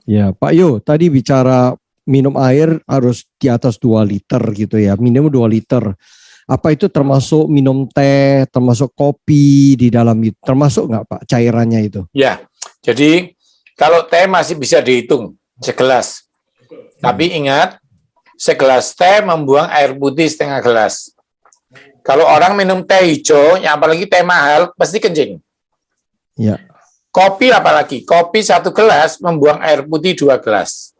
Ya, Pak Yo, tadi bicara minum air harus di atas 2 liter gitu ya, minimum 2 liter. Apa itu termasuk minum teh, termasuk kopi di dalam itu? Termasuk nggak Pak cairannya itu? Ya, jadi kalau teh masih bisa dihitung segelas. Tapi ingat, segelas teh membuang air putih setengah gelas. Kalau orang minum teh hijau, yang apalagi teh mahal, pasti kencing. Ya. Kopi apalagi, kopi 1 gelas membuang air putih 2 gelas.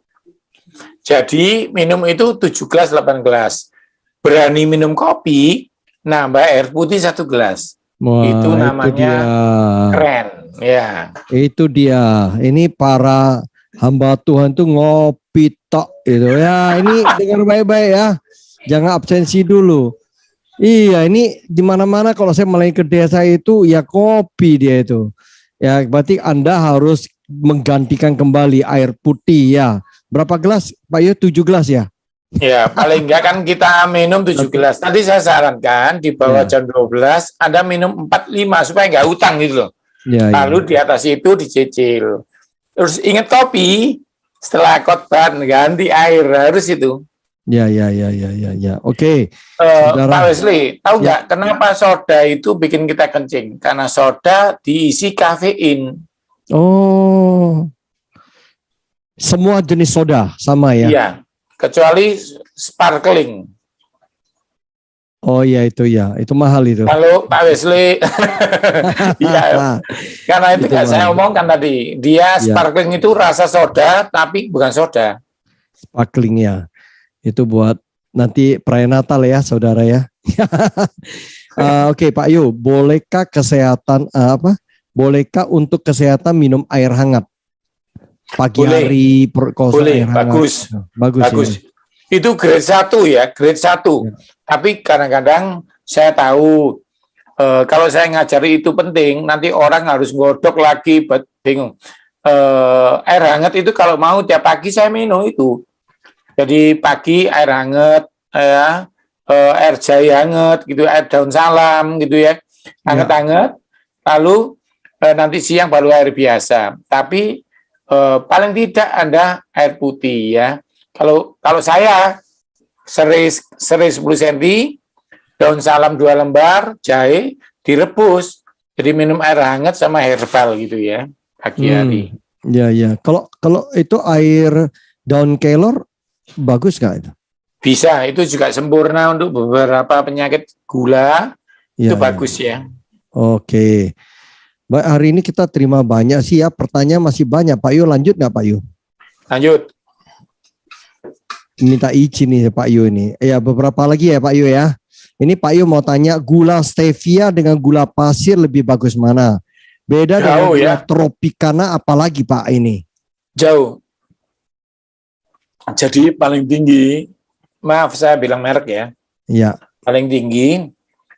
Jadi minum itu 7 gelas, 8 gelas. Berani minum kopi, nambah air putih 1 gelas. Wah, itu namanya itu dia. Keren. Ya. Itu dia. Ini para hamba Tuhan tuh ngopi tok itu ya. Ini dengar baik-baik ya. Jangan absensi dulu. Iya, ini di mana-mana kalau saya mulai ke desa itu ya kopi dia itu. Ya, berarti Anda harus menggantikan kembali air putih ya. Berapa gelas, Pak Yo? 7 gelas ya? Ya, paling enggak kan kita minum 7 gelas. Tadi saya sarankan di bawah jam 12 Anda minum 4-5 supaya enggak utang gitu loh. Lalu di atas itu dicicil. Terus ingat kopi, setelah khotbah ganti air, harus itu. Ya. Oke. Pak Wesley, tahu nggak kenapa soda itu bikin kita kencing? Karena soda diisi kafein. Oh, semua jenis soda sama ya? Iya, kecuali sparkling. Oh iya itu ya, itu mahal itu. Halo Pak Wesley, iya, karena itu nggak saya omongkan tadi. Dia sparkling itu rasa soda, tapi bukan soda. Sparkling ya. Itu buat nanti perayaan Natal ya, saudara ya. Oke, Pak Yu, bolehkah bolehkah untuk kesehatan minum air hangat pagi hari? Boleh, air bagus. Bagus. Ya. Itu grade 1 ya, grade 1. Ya. Tapi kadang-kadang saya tahu kalau saya ngajari itu penting, nanti orang harus godok lagi, bingung. Air hangat itu kalau mau tiap pagi saya minum itu. Jadi pagi air hangat, air jahe hangat, gitu, air daun salam, gitu ya, hangat-hangat. Lalu nanti siang baru air biasa. Tapi paling tidak Anda air putih ya. Kalau saya serai 10 cm, daun salam 2 lembar, jahe direbus. Jadi minum air hangat sama herbal gitu ya pagi hari. Ya. Kalau itu air daun kelor bagus nggak itu? Bisa, itu juga sempurna untuk beberapa penyakit gula, itu bagus ya. Oke. Baik, hari ini kita terima banyak sih ya, pertanyaan masih banyak. Pak Yu lanjut nggak Pak Yu? Lanjut. Minta izin nih Pak Yu ini. Ya beberapa lagi ya Pak Yu ya. Ini Pak Yu mau tanya, gula stevia dengan gula pasir lebih bagus mana? Beda dengan gula tropicana apalagi Pak ini? Jauh. Jadi paling tinggi, maaf saya bilang merek ya. Iya. Paling tinggi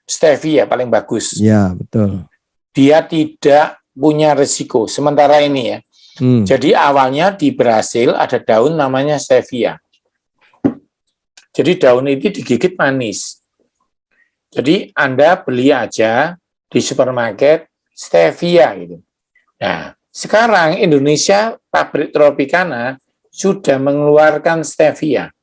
stevia paling bagus. Iya, betul. Dia tidak punya risiko sementara ini ya. Jadi awalnya di Brasil ada daun namanya stevia. Jadi daun itu digigit manis. Jadi Anda beli aja di supermarket stevia gitu. Nah, sekarang Indonesia pabrik Tropicana sudah mengeluarkan stevia.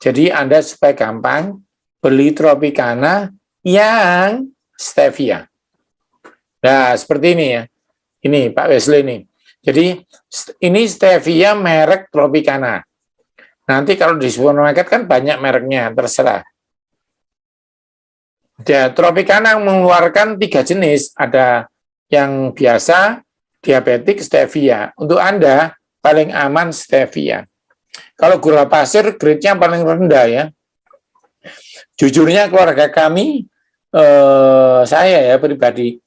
Jadi Anda supaya gampang beli Tropicana yang stevia. Nah, seperti ini ya. Ini Pak Wesley ini. Jadi ini stevia merek Tropicana. Nanti kalau di supermarket kan banyak mereknya, terserah. Ya, Tropicana mengeluarkan 3 jenis, ada yang biasa, diabetik, stevia. Untuk Anda, paling aman stevia. Kalau gula pasir, grade-nya paling rendah ya. Jujurnya keluarga kami, saya ya pribadi,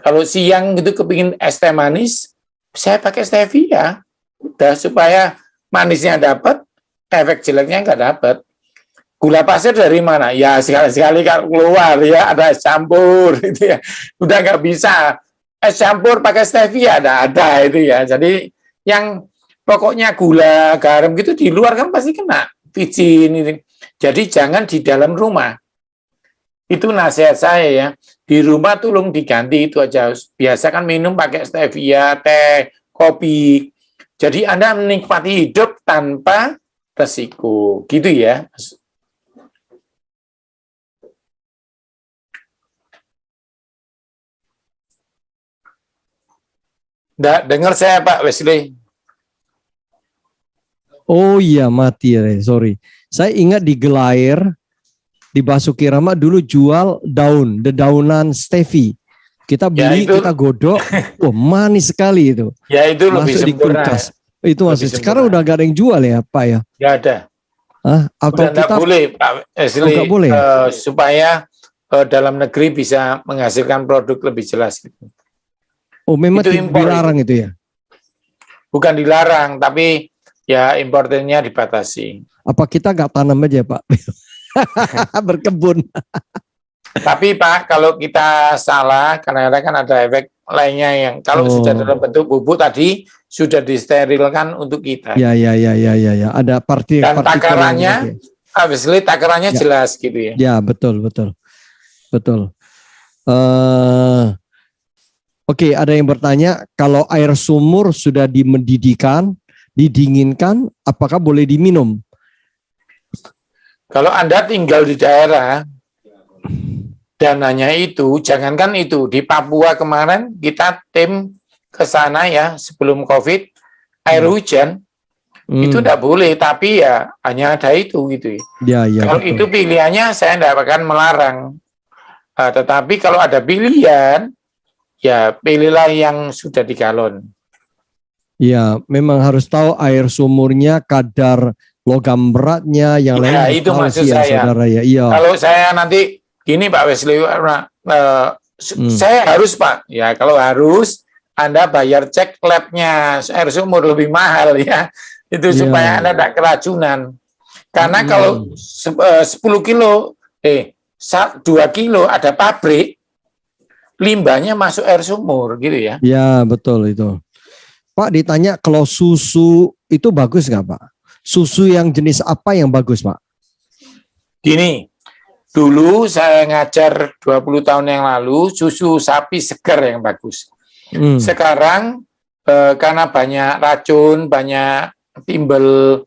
kalau siang gitu kepingin es teh manis, saya pakai stevia. Udah supaya manisnya dapat, efek jeleknya nggak dapat. Gula pasir dari mana? Ya sekali-sekali kalau keluar ya ada es campur gitu ya. Udah nggak bisa es campur pakai stevia ada itu ya. Jadi yang pokoknya gula, garam gitu di luar kan pasti kena vicin ini. Jadi jangan di dalam rumah. Itu nasihat saya ya. Di rumah tolong diganti itu aja. Biasa kan minum pakai stevia, teh, kopi. Jadi Anda menikmati hidup tanpa resiko. Gitu ya. Nggak dengar saya Pak Wesley. Oh iya, mati ya, sorry. Saya ingat di Gelair, di Basuki Rahmat dulu jual dedaunan stevia. Kita beli, Ya, itu, kita godok, wah manis sekali itu. ya itu lebih Masuk di sempurna. kulkas. Itu masih. Lebih Sekarang sempurna. udah gak ada yang jual ya, Pak ya? Nggak ada. Hah? Atau Udah nggak kita boleh Pak Wesley, nggak boleh ya? supaya dalam negeri bisa menghasilkan produk lebih jelas. Gitu. Oh memang Itu impor dilarang itu ya? Bukan dilarang, tapi ya importernya dibatasi. Apa kita nggak tanam aja Pak? Berkebun. Tapi Pak, kalau kita salah, kadang-kadang kan ada efek lainnya yang kalau sudah dalam bentuk bubuk tadi sudah disterilkan untuk kita. Ya. Ada Dan takarannya, obviously takarannya ya, jelas gitu ya. Ya betul. Oke, ada yang bertanya, kalau air sumur sudah dimendidihkan, didinginkan, apakah boleh diminum? Kalau Anda tinggal di daerah, dananya itu, jangankan itu, di Papua kemarin kita tim ke sana ya, sebelum COVID, air hujan, itu tidak boleh, tapi ya hanya ada itu gitu ya. Kalau betul. Itu pilihannya, saya tidak akan melarang. Tetapi kalau ada pilihan, ya pilihlah yang sudah di galon. Ya, memang harus tahu air sumurnya, kadar logam beratnya, yang lain. Ya, itu maksud saya. Saudara, ya. Iya. Kalau saya nanti gini Pak Wesley, saya harus Pak, ya kalau harus Anda bayar cek labnya air sumur lebih mahal ya, itu supaya Anda tidak keracunan. Karena kalau 10 kilo, 2 kilo ada pabrik, limbahnya masuk air sumur gitu ya. Ya betul itu. Pak ditanya kalau susu itu bagus nggak Pak? Susu yang jenis apa yang bagus Pak? Gini, dulu saya ngajar 20 tahun yang lalu susu sapi segar yang bagus. Sekarang karena banyak racun, banyak timbel,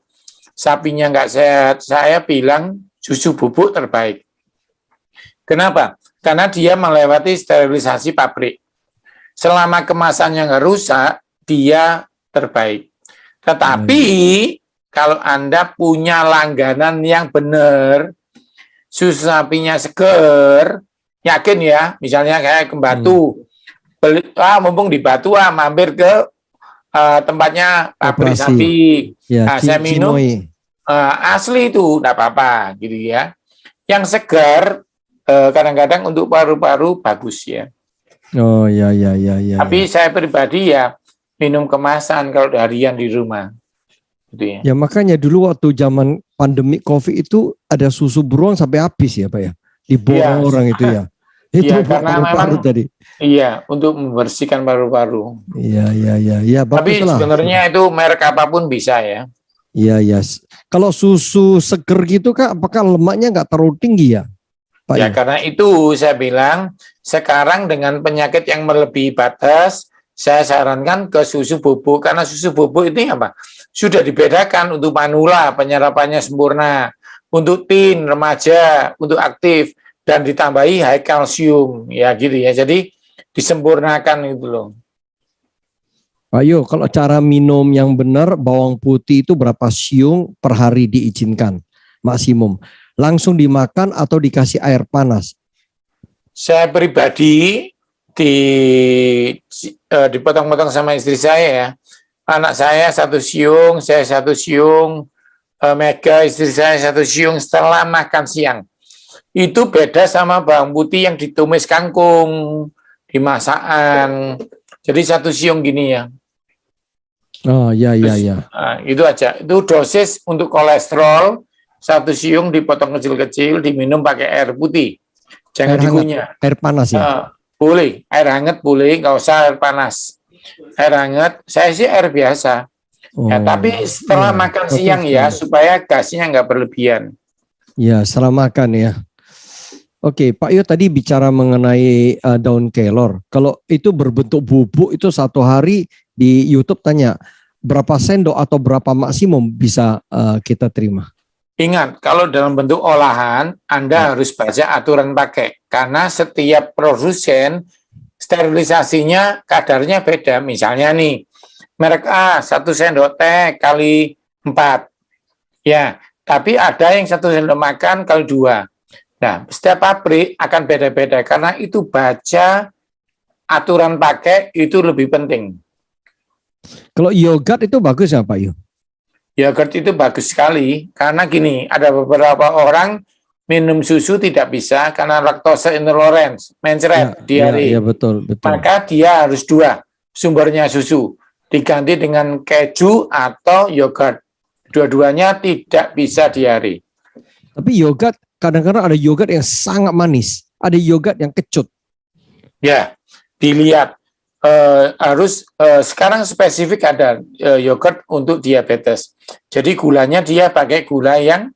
sapinya nggak sehat, saya bilang susu bubuk terbaik. Kenapa? Karena dia melewati sterilisasi pabrik. Selama kemasannya nggak rusak, dia terbaik. Tetapi kalau Anda punya langganan yang benar, susu sapinya seger, yakin ya, misalnya kayak ke Batu, mumpung di Batu, mampir ke tempatnya pabrik sapi, saya minum asli itu, enggak apa-apa, gitu ya. Yang segar, kadang-kadang untuk paru-paru bagus ya. Oh ya. Tapi saya pribadi ya minum kemasan kalau harian di rumah. Gitu ya. Ya makanya dulu waktu zaman pandemi COVID itu ada susu beruang sampai habis ya Pak ya. Diborong orang itu ya. Itu karena paru-paru memang tadi. Iya, untuk membersihkan paru-paru. Iya. Tapi sebenarnya itu merek apapun bisa ya. Iya, ya. Kalau susu seger gitu Kak, apakah lemaknya nggak terlalu tinggi ya, Pak Ya Yu? karena itu saya bilang sekarang dengan penyakit yang melebihi batas, saya sarankan ke susu bubuk karena susu bubuk ini apa? Sudah dibedakan untuk manula penyerapannya sempurna, untuk teen remaja, untuk aktif dan ditambahi high kalsium ya gitu ya. Jadi disempurnakan itu loh. Pak Yu, kalau cara minum yang benar, bawang putih itu berapa siung per hari diizinkan maksimum? Langsung dimakan atau dikasih air panas? Saya pribadi di dipotong-potong sama istri saya ya. Anak saya 1 siung, saya 1 siung, Mega istri saya 1 siung setelah makan siang. Itu beda sama bawang putih yang ditumis kangkung, dimasakan. Jadi 1 siung gini ya. Oh ya ya ya. Nah, itu aja. Itu dosis untuk kolesterol 1 siung dipotong kecil-kecil, diminum pakai air putih. Jangan Air hangat, dikunyah. air panas ya. Boleh, air hangat boleh, nggak usah air panas. Air hangat, saya sih air biasa. Oh, Ya, tapi setelah makan siang ya, supaya gasnya nggak berlebihan. Ya, setelah makan ya. Oke, Pak Yo tadi bicara mengenai daun kelor. Kalau itu berbentuk bubuk itu 1 hari di YouTube tanya berapa sendok atau berapa maksimum bisa kita terima. Ingat, kalau dalam bentuk olahan, Anda harus baca aturan pakai. Karena setiap produsen sterilisasinya kadarnya beda. Misalnya nih, merek A 1 sendok teh kali 4. Ya, tapi ada yang 1 sendok makan kali 2. Nah, setiap pabrik akan beda-beda karena itu baca aturan pakai itu lebih penting. Kalau yogurt itu bagus ya Pak Yu? Yogurt itu bagus sekali karena gini, ada beberapa orang minum susu tidak bisa karena laktose intolerance, mencret, diare. Ya, betul. Maka dia harus 2 sumbernya susu, diganti dengan keju atau yogurt. Dua-duanya tidak bisa diare. Tapi yogurt kadang-kadang ada yogurt yang sangat manis, ada yogurt yang kecut. Ya, dilihat harus sekarang spesifik ada yogurt untuk diabetes. Jadi gulanya dia pakai gula yang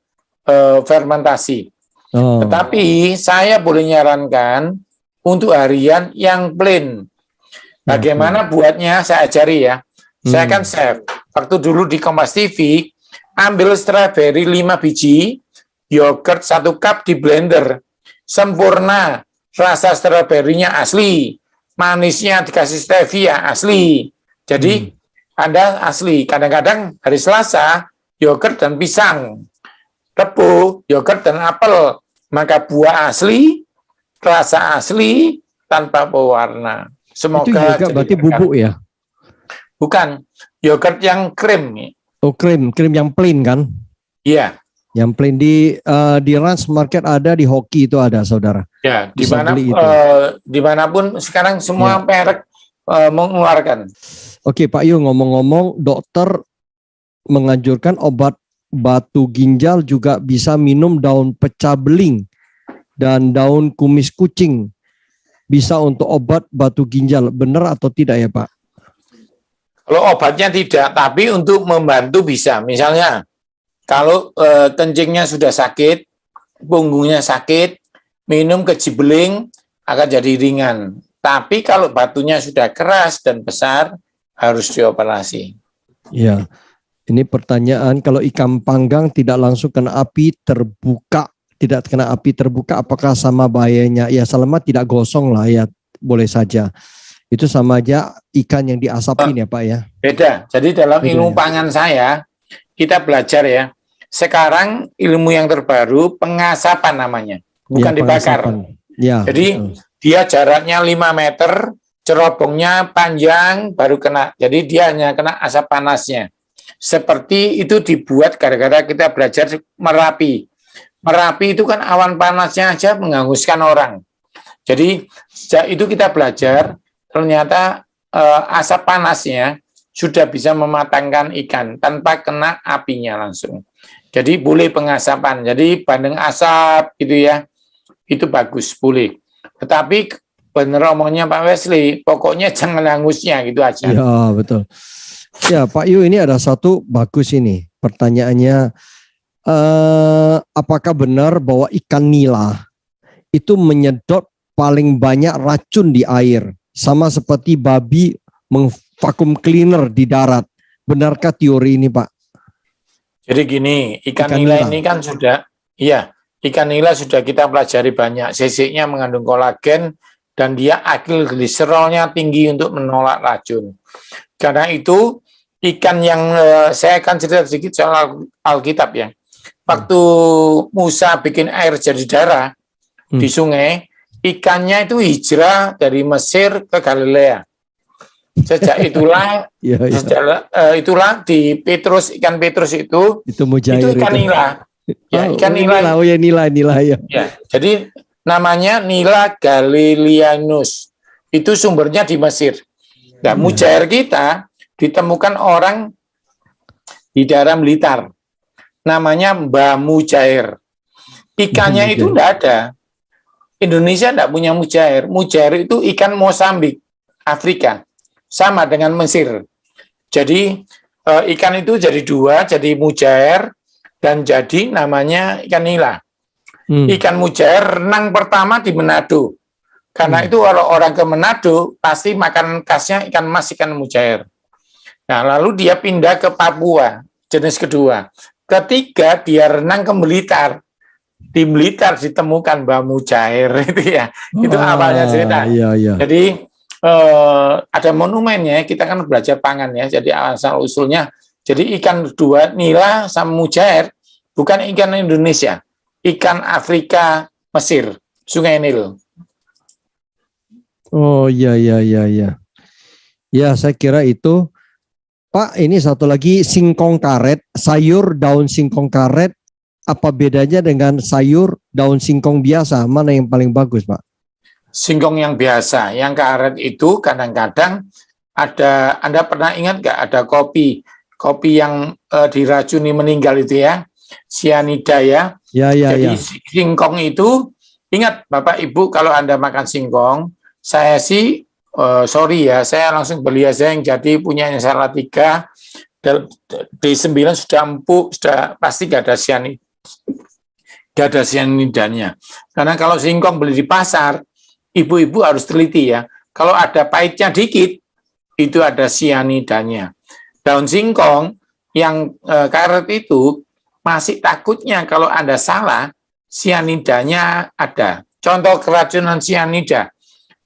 fermentasi. Oh. Tetapi saya boleh nyarankan untuk harian yang plain. Bagaimana buatnya saya ajari ya. Saya kan chef. Waktu dulu di Kompas TV, ambil strawberry 5 biji, yogurt 1 cup di blender. Sempurna. Rasa stroberinya asli. Manisnya dikasih stevia asli. Jadi Anda asli. Kadang-kadang hari Selasa, yogurt dan pisang. Rebu, yogurt dan apel. Maka buah asli, rasa asli, tanpa pewarna. Semoga itu yogurt berarti bubuk ya? Bukan, yogurt yang krim. Oh, krim yang plain kan? Iya. Yang plain di Rans Market ada, di Hoki itu ada, saudara. Ya, dimanapun sekarang semua merek mengeluarkan. Oke, Pak Yu, ngomong-ngomong, dokter menganjurkan obat batu ginjal juga bisa minum daun pecah beling dan daun kumis kucing. Bisa untuk obat batu ginjal, benar atau tidak ya Pak? Kalau obatnya tidak, tapi untuk membantu bisa. Misalnya, kalau kencingnya sudah sakit, punggungnya sakit, minum kejibeling akan jadi ringan. Tapi kalau batunya sudah keras dan besar, harus dioperasi. Ya, ini pertanyaan, kalau ikan panggang tidak langsung kena api terbuka, apakah sama bahayanya? Ya, selama tidak gosong lah ya, boleh saja. Itu sama aja ikan yang diasapin ya Pak ya? Beda. Jadi dalam ilmu pangan saya, kita belajar ya. Sekarang ilmu yang terbaru pengasapan namanya, bukan dibakar. Ya, jadi dia jaraknya 5 meter, cerobongnya panjang baru kena. Jadi dia hanya kena asap panasnya. Seperti itu dibuat gara-gara kita belajar Merapi. Merapi itu kan awan panasnya aja menghanguskan orang. Jadi itu kita belajar ternyata asap panasnya sudah bisa mematangkan ikan tanpa kena apinya langsung. Jadi boleh pengasapan. Jadi bandeng asap gitu ya, itu bagus, boleh. Tetapi benar omongnya Pak Wesley, pokoknya jangan hangusnya gitu aja. Ya betul. Ya Pak Yu, ini ada satu bagus ini. Pertanyaannya, apakah benar bahwa ikan nila itu menyedot paling banyak racun di air, sama seperti babi mengvakum cleaner di darat? Benarkah teori ini, Pak? Jadi gini, ikan nila ini kan sudah, ikan nila sudah kita pelajari banyak. Sisiknya mengandung kolagen dan dia akil gliserolnya tinggi untuk menolak racun. Karena itu ikan yang saya akan cerita sedikit soal Alkitab ya. Waktu Musa bikin air jadi darah di sungai, ikannya itu hijrah dari Mesir ke Galilea. Sejak itulah, itulah di Petrus, ikan Petrus itu ikan nila. Ya, ikan nila. Oh ya, nila ya. Ya, jadi namanya Nila Galileanus. Itu sumbernya di Mesir. Nah, mujair kita ditemukan orang di daerah Blitar. Namanya Mbah Mujair. Ikannya itu enggak ada. Indonesia enggak punya mujair. Mujair itu ikan Mozambik, Afrika. Sama dengan Mesir. Jadi ikan itu jadi dua, jadi mujair dan jadi namanya ikan nila. Ikan mujair renang pertama di Manado. Karena itu kalau orang ke Manado pasti makan khasnya ikan mas, ikan mujair. Nah, lalu dia pindah ke Papua, jenis kedua. Ketiga dia renang ke Blitar. Di Blitar ditemukan Mbah Mujair itu ya. Itu awalnya cerita. Iya. Jadi ada monumennya, kita kan belajar pangan ya. Jadi asal usulnya. Jadi ikan dua nila sama mujair bukan ikan Indonesia. Ikan Afrika, Mesir, Sungai Nil. Oh iya. Ya, saya kira itu. Pak, ini satu lagi, singkong karet, sayur daun singkong karet, apa bedanya dengan sayur daun singkong biasa? Mana yang paling bagus, Pak? Singkong yang biasa, yang karet itu kadang-kadang ada, Anda pernah ingat nggak ada kopi yang diracuni meninggal itu ya, sianida ya. Jadi singkong itu, ingat Bapak Ibu kalau Anda makan singkong, saya sih sorry ya, saya langsung beli aja yang jadi punyanya Salatiga. D9 sudah empuk, sudah pasti gak ada sianidanya. Karena kalau singkong beli di pasar, ibu-ibu harus teliti ya. Kalau ada pahitnya dikit, itu ada sianidanya. Daun singkong yang karet itu masih takutnya kalau Anda salah, sianidanya ada. Contoh keracunan sianida.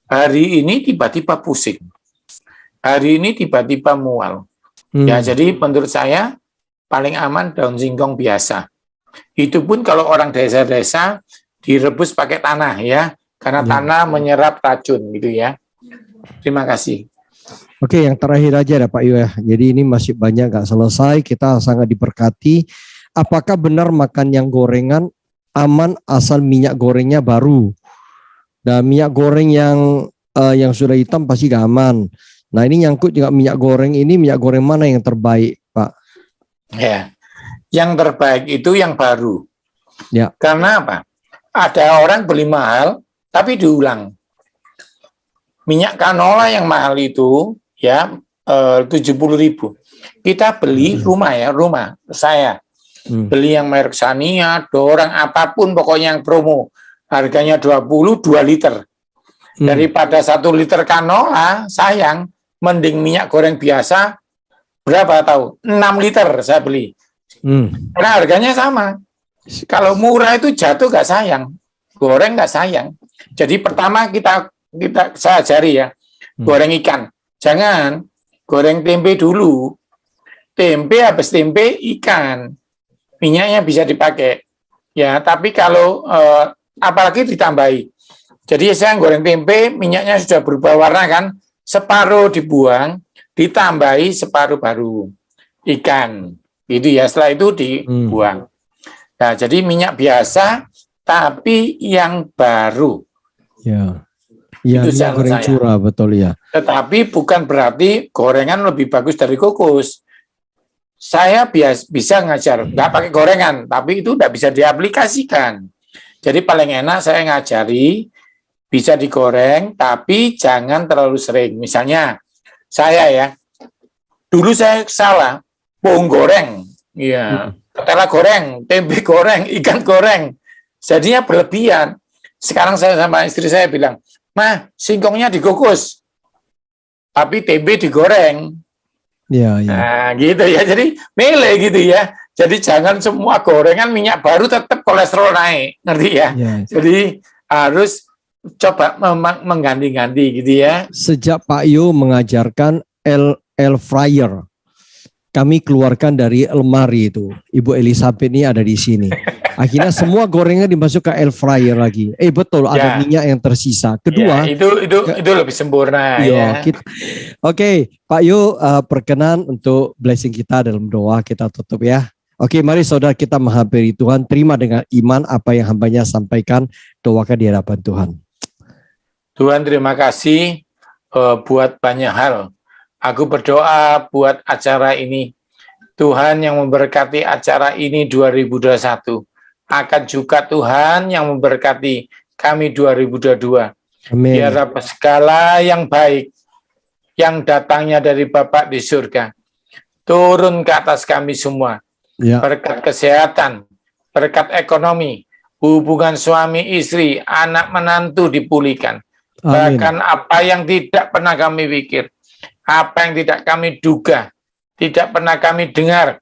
Hari ini tiba-tiba pusing. Hari ini tiba-tiba mual. Ya, jadi menurut saya paling aman daun singkong biasa. Itu pun kalau orang desa-desa direbus pakai tanah ya, karena tanah menyerap racun gitu ya. Terima kasih. Oke, yang terakhir aja ya Pak Yu ya. Jadi ini masih banyak nggak selesai, kita sangat diberkati. Apakah benar makan yang gorengan aman asal minyak gorengnya baru? Dan minyak goreng yang sudah hitam pasti gak aman. Nah ini nyangkut juga minyak goreng ini, minyak goreng mana yang terbaik, Pak? Ya, yang terbaik itu yang baru. Ya. Karena apa? Ada orang beli mahal, tapi diulang. Minyak canola yang mahal itu ya 70.000. Kita beli rumah saya beli yang merek Sania, Dorang, apapun pokoknya yang promo. Harganya 2 liter. Daripada 1 liter canola, sayang, mending minyak goreng biasa, berapa tahu? 6 liter saya beli. Karena harganya sama. Kalau murah itu jatuh gak sayang, goreng gak sayang. Jadi pertama saya ajari ya, goreng ikan. Jangan goreng tempe dulu. Tempe habis tempe ikan. Minyaknya bisa dipakai. Ya, tapi kalau apalagi ditambahi. Jadi saya goreng tempe, minyaknya sudah berubah warna kan, separuh dibuang, ditambahi separuh baru ikan. Itu ya, setelah itu dibuang. Nah, jadi minyak biasa, tapi yang baru. Ya, itu minyak goreng curah, betul ya. Tetapi bukan berarti gorengan lebih bagus dari kukus. Saya bisa ngajar, nggak pakai gorengan, tapi itu nggak bisa diaplikasikan. Jadi paling enak saya ngajari, bisa digoreng, tapi jangan terlalu sering. Misalnya, saya ya, dulu saya salah, pohon goreng, ya, ketela goreng, tempe goreng, ikan goreng. Jadinya berlebihan. Sekarang saya sama istri saya bilang, "Mah, singkongnya dikukus, tapi tempe digoreng." Ya, ya. Nah, gitu ya. Jadi milih gitu ya. Jadi jangan semua gorengan minyak baru tetap kolesterol naik, ngerti ya? Ya. Jadi harus coba mengganti-ganti gitu ya. Sejak Pak Yo mengajarkan air fryer, kami keluarkan dari lemari itu. Ibu Elizabeth ini ada di sini. Akhirnya semua gorengan dimasuk ke air fryer lagi. Betul, ada Ya. minyak yang tersisa. Kedua, Ya, itu lebih sempurna ya. Oke, Pak Yo, perkenan untuk blessing kita dalam doa, kita tutup ya. Oke, mari saudara kita menghampiri Tuhan, terima dengan iman apa yang hambanya sampaikan, doakan di hadapan Tuhan. Tuhan, terima kasih buat banyak hal. Aku berdoa buat acara ini. Tuhan yang memberkati acara ini 2021. Akan juga Tuhan yang memberkati kami 2022. Amin. Biar segala yang baik yang datangnya dari Bapa di surga turun ke atas kami semua. Ya. Berkat kesehatan, berkat ekonomi, hubungan suami istri, anak menantu dipulihkan. Amin. Bahkan apa yang tidak pernah kami pikir, apa yang tidak kami duga, tidak pernah kami dengar,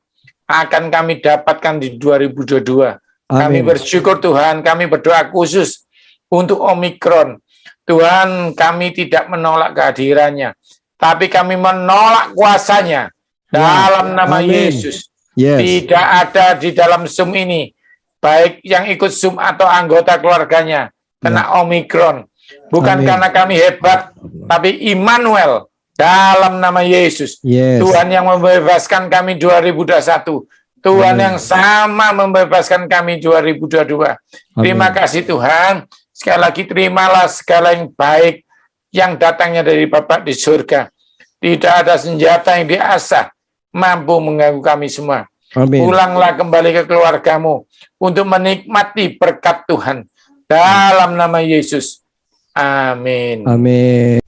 akan kami dapatkan di 2022. Kami Amin. bersyukur Tuhan, kami berdoa khusus untuk Omikron. Tuhan, kami tidak menolak kehadirannya, tapi kami menolak kuasanya dalam nama Amin. Yesus. Yes. Tidak ada di dalam Zoom ini, baik yang ikut Zoom atau anggota keluarganya, kena Omikron. Bukan Amin. karena kami hebat, tapi Immanuel dalam nama Yesus. Yes. Tuhan yang membebaskan kami 2021. Tuhan Amin. yang sama membebaskan kami 2022. Terima kasih Tuhan. Sekali lagi terimalah segala yang baik yang datangnya dari Bapa di surga. Tidak ada senjata yang diasah mampu mengganggu kami semua. Amin. Pulanglah kembali ke keluargamu untuk menikmati berkat Tuhan. Dalam nama Yesus. Amin. Amin.